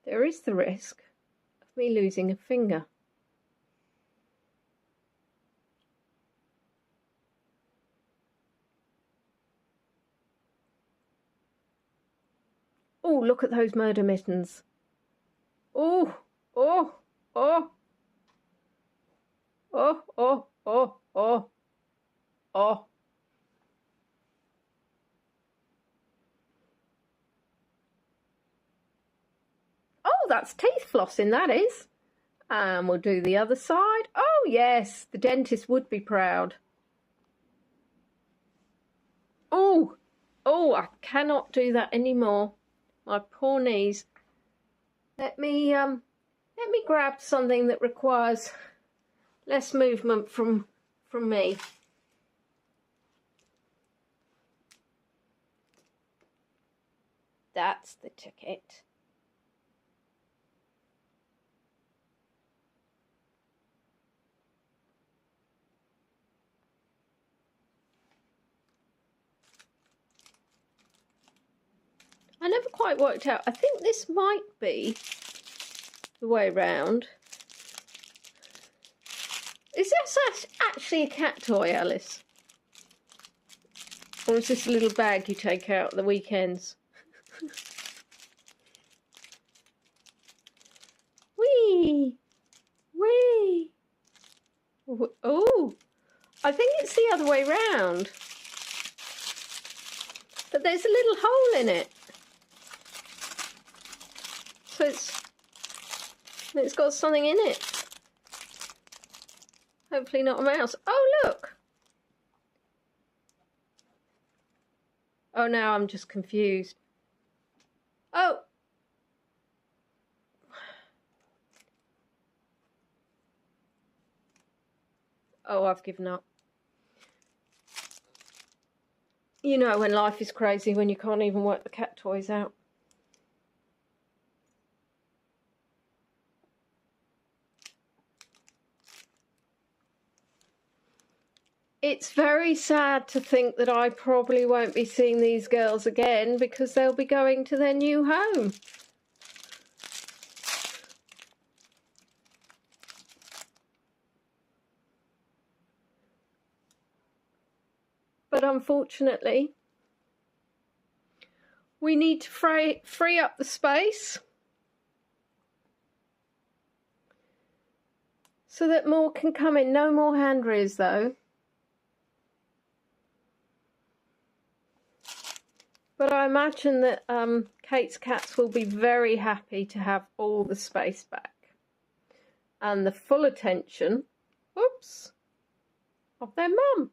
There is the risk of me losing a finger. Oh, look at those murder mittens. Oh, oh, oh. Oh, oh, oh, oh, oh. Oh, that's teeth flossing, that is. And we'll do the other side. Oh, yes, the dentist would be proud. Oh, oh, I cannot do that anymore. My poor knees. Let me grab something that requires less movement from me. That's the ticket. I never quite worked out. I think this might be the way round. Is this actually a cat toy, Alice? Or is this a little bag you take out at the weekends? Whee! Whee! Oh! I think it's the other way round. But there's a little hole in it. So it's got something in it. Hopefully not a mouse. Oh, look! Oh, now I'm just confused. Oh! Oh, I've given up. You know when life is crazy, when you can't even work the cat toys out. It's very sad to think that I probably won't be seeing these girls again because they'll be going to their new home. But unfortunately, we need to free up the space so that more can come in. No more hand rears though. But I imagine that Kate's cats will be very happy to have all the space back and the full attention, oops, of their mum.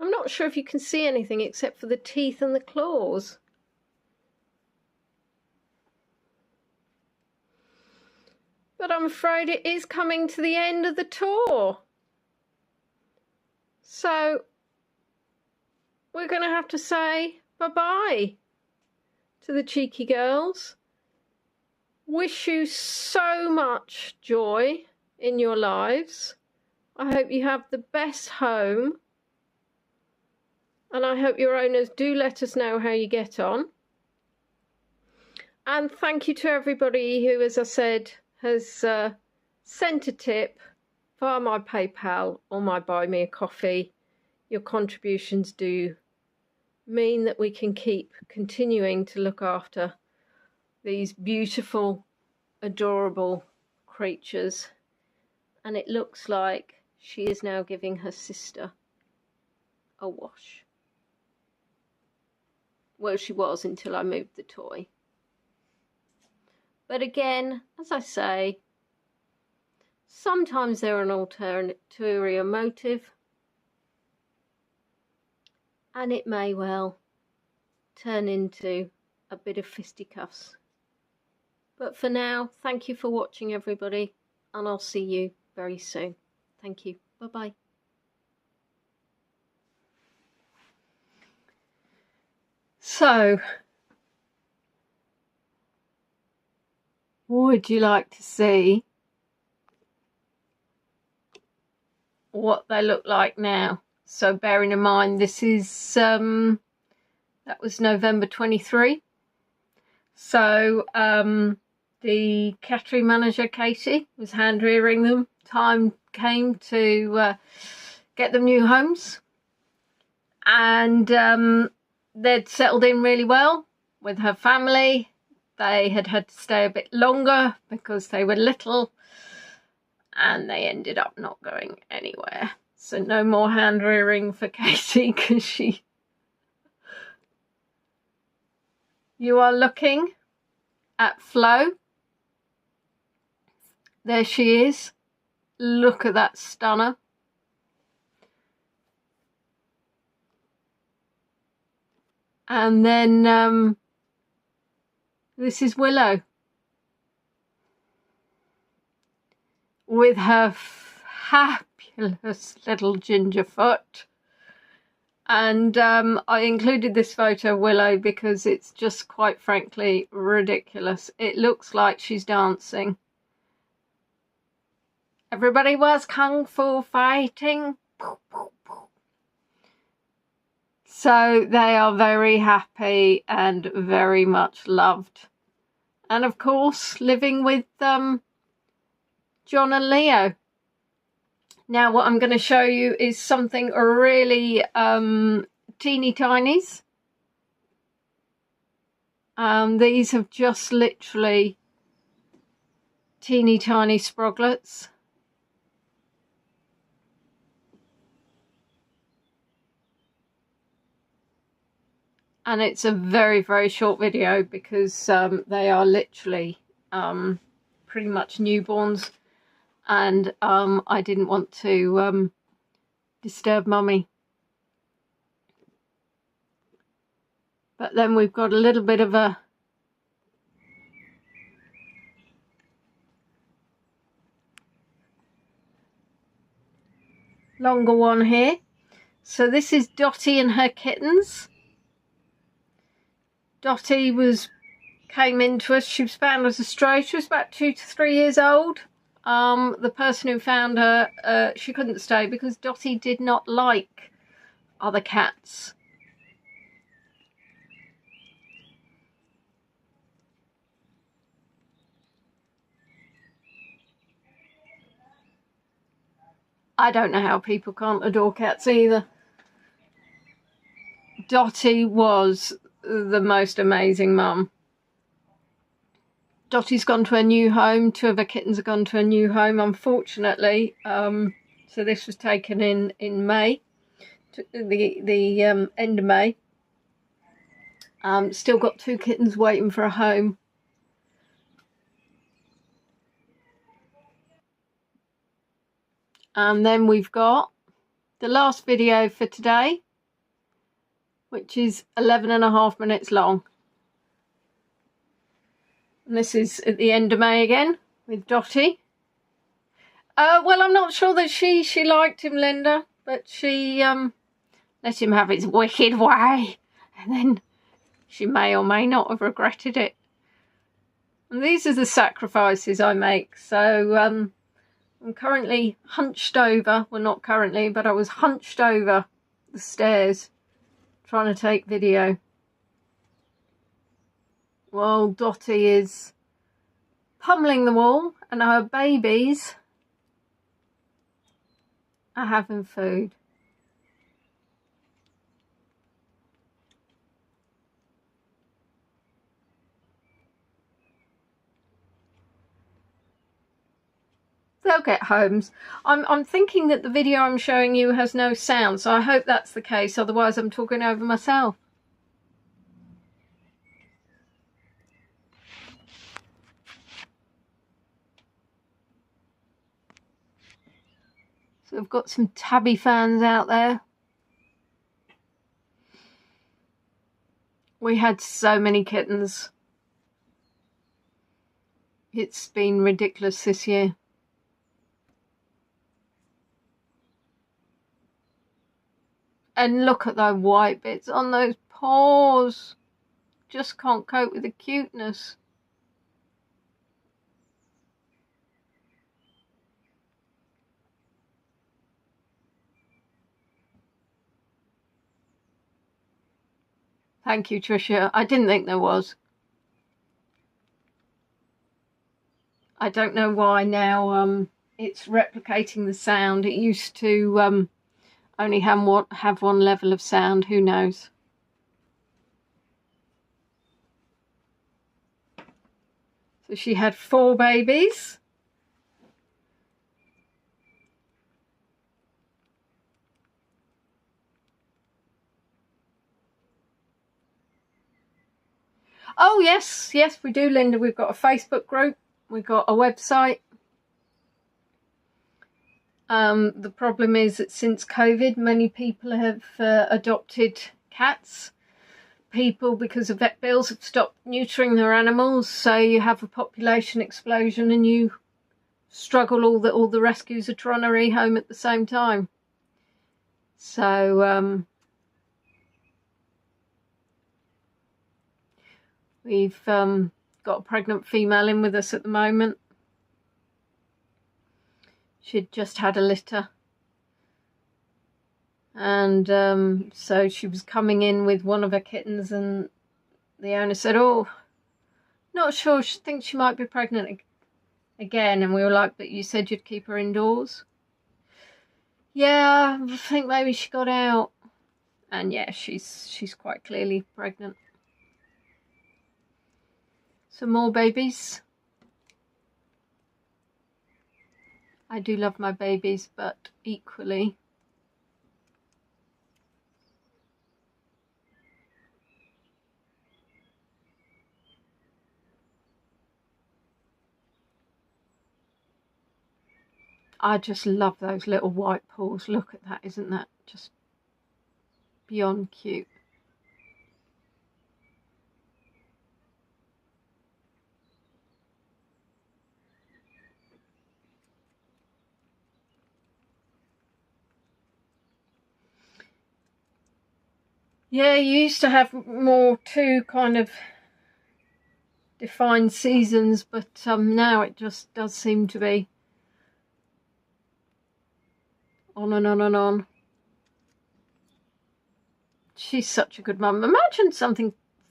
I'm not sure if you can see anything except for the teeth and the claws. But I'm afraid it is coming to the end of the tour. So we're going to have to say bye-bye to the cheeky girls. Wish you so much joy in your lives. I hope you have the best home. And I hope your owners do let us know how you get on. And thank you to everybody who, as I said, has sent a tip via my PayPal or my Buy Me a Coffee. Your contributions do mean that we can keep continuing to look after these beautiful, adorable creatures, and it looks like she is now giving her sister a wash. Well, she was until I moved the toy. But again, as I say, sometimes they're an ulterior motive, and it may well turn into a bit of fisticuffs. But for now, thank you for watching, everybody, and I'll see you very soon. Thank you. Bye-bye. So, would you like to see what they look like now? So bearing in mind this is that was November 23. So the category manager Katie was hand rearing them. Time came to get them new homes, and they'd settled in really well with her family. They had to stay a bit longer because they were little, and they ended up not going anywhere. So no more hand rearing for Katie, because you are looking at Flo. There she is. Look at that stunner. And then this is Willow with her fabulous little ginger foot. And I included this photo of Willow because it's just quite frankly ridiculous. It looks like she's dancing. Everybody was kung fu fighting. So they are very happy and very much loved. And of course, living with John and Leo. Now what I'm going to show you is something really teeny tinies. These have just literally teeny tiny sproglets. And it's a very, very short video because they are literally pretty much newborns. And I didn't want to disturb Mummy. But then we've got a little bit of a longer one here. So this is Dottie and her kittens. Dottie came into us. She was found as a stray. She was about 2 to 3 years old. The person who found her, she couldn't stay because Dottie did not like other cats. I don't know how people can't adore cats either. Dottie was the most amazing mum. Dottie's gone to a new home. 2 of her kittens have gone to a new home, unfortunately. So this was taken in May, the end of May. Still got 2 kittens waiting for a home. And then we've got the last video for today, which is 11.5 minutes long. And this is at the end of May again with Dottie. Well, I'm not sure that she liked him, Linda, but she let him have his wicked way, and then she may or may not have regretted it. And these are the sacrifices I make. So I'm currently hunched over, well not currently, but I was hunched over the stairs trying to take video. Well, Dottie is pummeling the wall and her babies are having food. They'll get homes. I'm thinking that the video I'm showing you has no sound, so I hope that's the case, otherwise I'm talking over myself. So I've got some Tabby fans out there. We had so many kittens. It's been ridiculous this year. And look at those white bits on those paws. Just can't cope with the cuteness. Thank you, Tricia. I didn't think there was. I don't know why now it's replicating the sound. It used to only have one level of sound. Who knows? So she had 4 babies. Oh yes, yes we do, Linda. We've got a Facebook group. We've got a website. The problem is that since COVID, many people have adopted cats. People, because of vet bills, have stopped neutering their animals, so you have a population explosion and you struggle. All the rescues are trying to rehome at the same time. So we've got a pregnant female in with us at the moment. She'd just had a litter, and so she was coming in with one of her kittens, and the owner said, "Oh, not sure, she thinks she might be pregnant again." And we were like, "But you said you'd keep her indoors." "Yeah, I think maybe she got out." And yeah, she's quite clearly pregnant. Some more babies. I do love my babies, but equally I just love those little white paws. Look at that, isn't that just beyond cute? Yeah, you used to have more 2 kind of defined seasons, but now it just does seem to be on and on and on. She's such a good mum. Imagine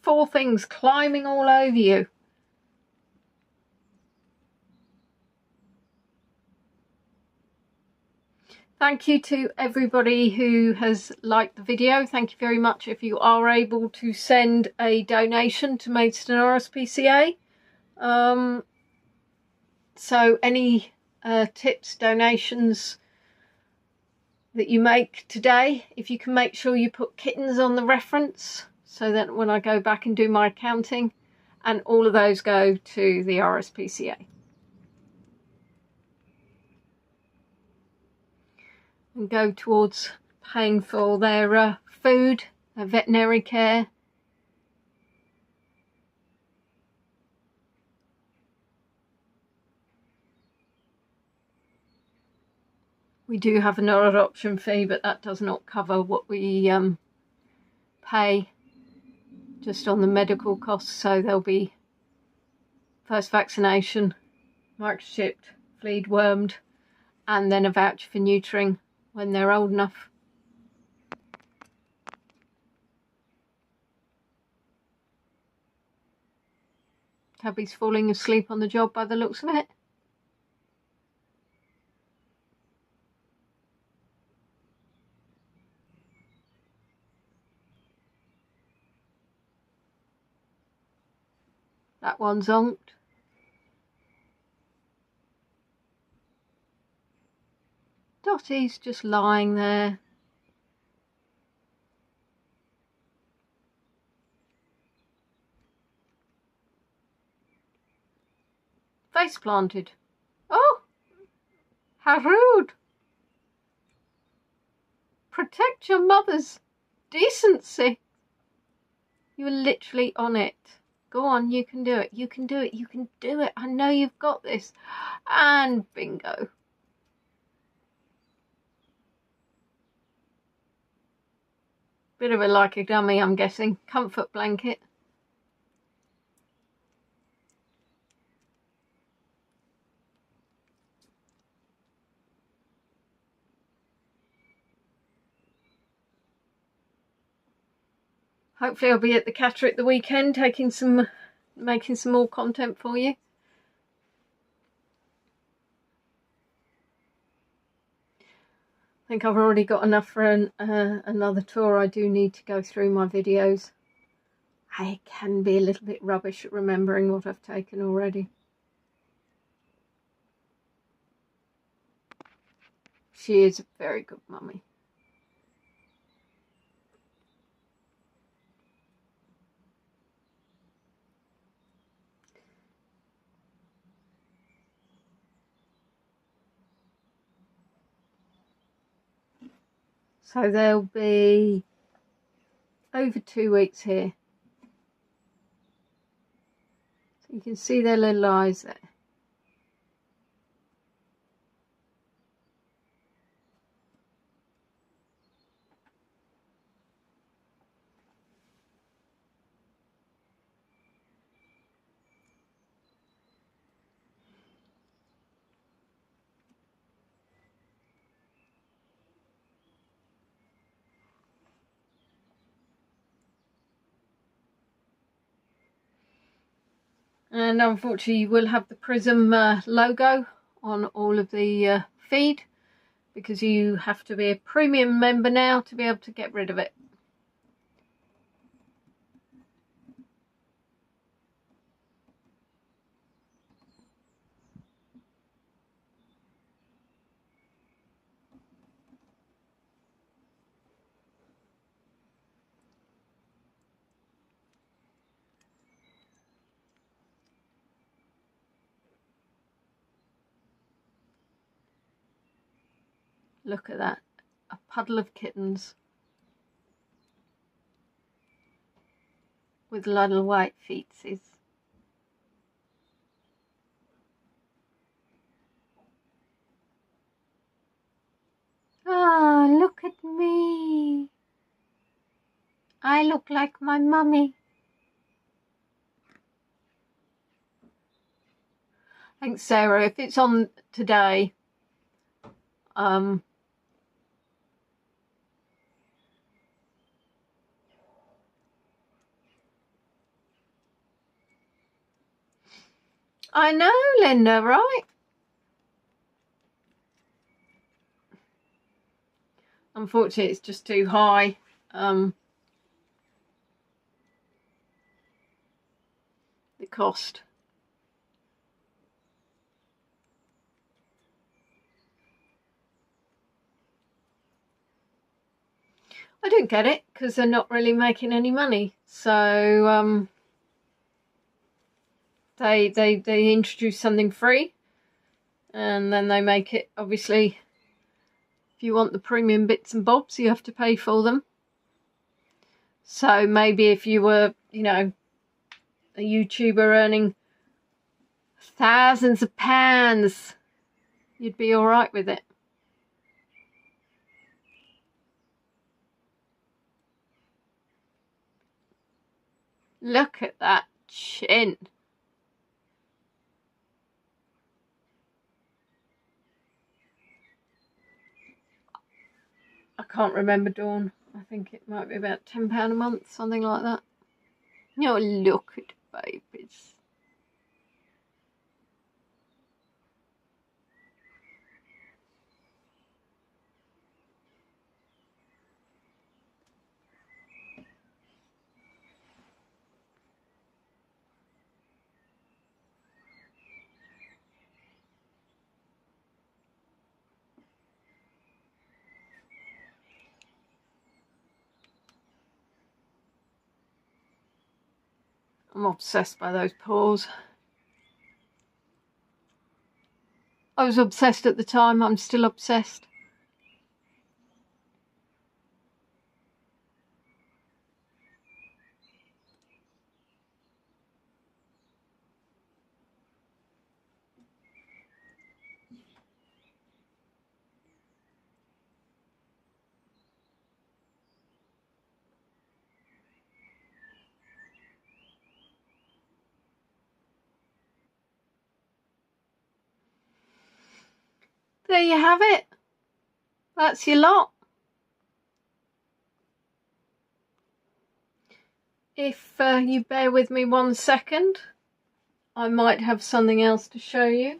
4 things climbing all over you. Thank you to everybody who has liked the video. Thank you very much if you are able to send a donation to Maidstone RSPCA. So any tips, donations that you make today, if you can make sure you put kittens on the reference, so that when I go back and do my accounting, and all of those go to the RSPCA. And go towards paying for their food, their veterinary care. We do have an adoption fee, but that does not cover what we pay just on the medical costs. So there'll be first vaccination, microchipped, flead, wormed, and then a voucher for neutering when they're old enough. Tabby's falling asleep on the job by the looks of it. That one's zonked. Dottie's just lying there. Face planted. Oh, how rude. Protect your mother's decency. You were literally on it. Go on, you can do it. You can do it. You can do it. I know you've got this. And bingo. Bit of a like a dummy, I'm guessing. Comfort blanket. Hopefully I'll be at the Catter at the weekend, making some more content for you. I think I've already got enough for another tour. I do need to go through my videos. I can be a little bit rubbish at remembering what I've taken already. She is a very good mummy. So there'll be over 2 weeks here. So you can see their little eyes there. And unfortunately you will have the Prism logo on all of the feed, because you have to be a premium member now to be able to get rid of it. Look at that, a puddle of kittens with little white feetsies. Ah, look at me. I look like my mummy. Thanks, Sarah. If it's on today, I know, Linda, right? Unfortunately, it's just too high. The cost. I don't get it, because they're not really making any money. So they introduce something free, and then they make it, obviously, if you want the premium bits and bobs, you have to pay for them. So maybe if you were, you know, a YouTuber earning thousands of pounds, you'd be all right with it. Look at that chin. I can't remember, Dawn. I think it might be about £10 a month, something like that. Oh, look at babies. I'm obsessed by those paws. I was obsessed at the time, I'm still obsessed. There you have it. That's your lot. If you bear with me 1 second, I might have something else to show you.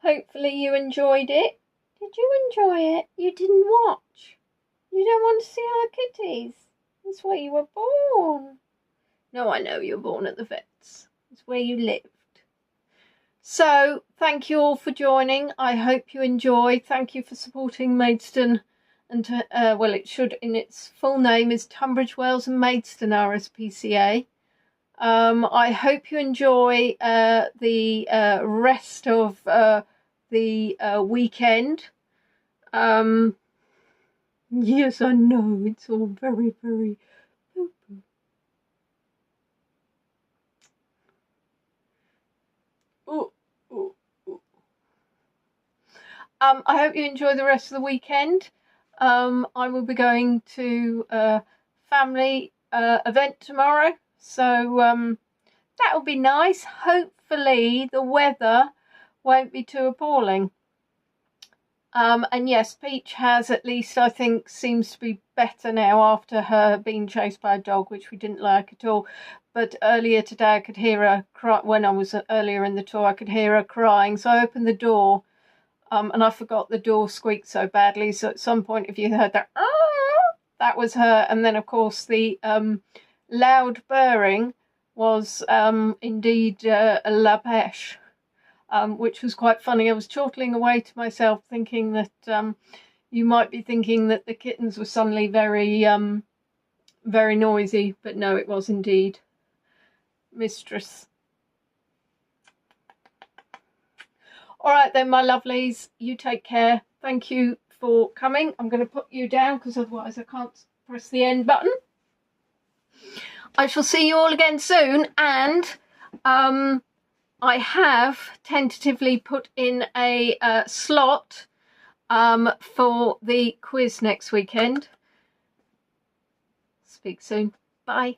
Hopefully you enjoyed it. Did you enjoy it? You didn't watch. You don't want to see our kitties. That's where you were born. No, I know you were born at the vets. It's where you lived. So, thank you all for joining. I hope you enjoyed. Thank you for supporting Maidstone. And, well, it should, in its full name, is Tunbridge Wells and Maidstone RSPCA. I hope you enjoy the rest of the weekend. Yes, I know, it's all very, very poo-poo. Ooh, ooh, ooh. I hope you enjoy the rest of the weekend. I will be going to a family event tomorrow, so that'll be nice. Hopefully the weather won't be too appalling. And yes, Peach has, at least I think, seems to be better now after her being chased by a dog, which we didn't like at all. But earlier today I could hear her cry. When I was earlier in the tour, I could hear her crying, so I opened the door, and I forgot the door squeaked so badly, so at some point if you heard that, that was her. And then of course the loud burring was indeed La Pêche. Which was quite funny. I was chortling away to myself thinking that you might be thinking that the kittens were suddenly very very noisy, but no, it was indeed Mistress. All right then, my lovelies, you take care. Thank you for coming. I'm going to put you down because otherwise I can't press the end button. I shall see you all again soon, and I have tentatively put in a slot for the quiz next weekend. Speak soon. Bye.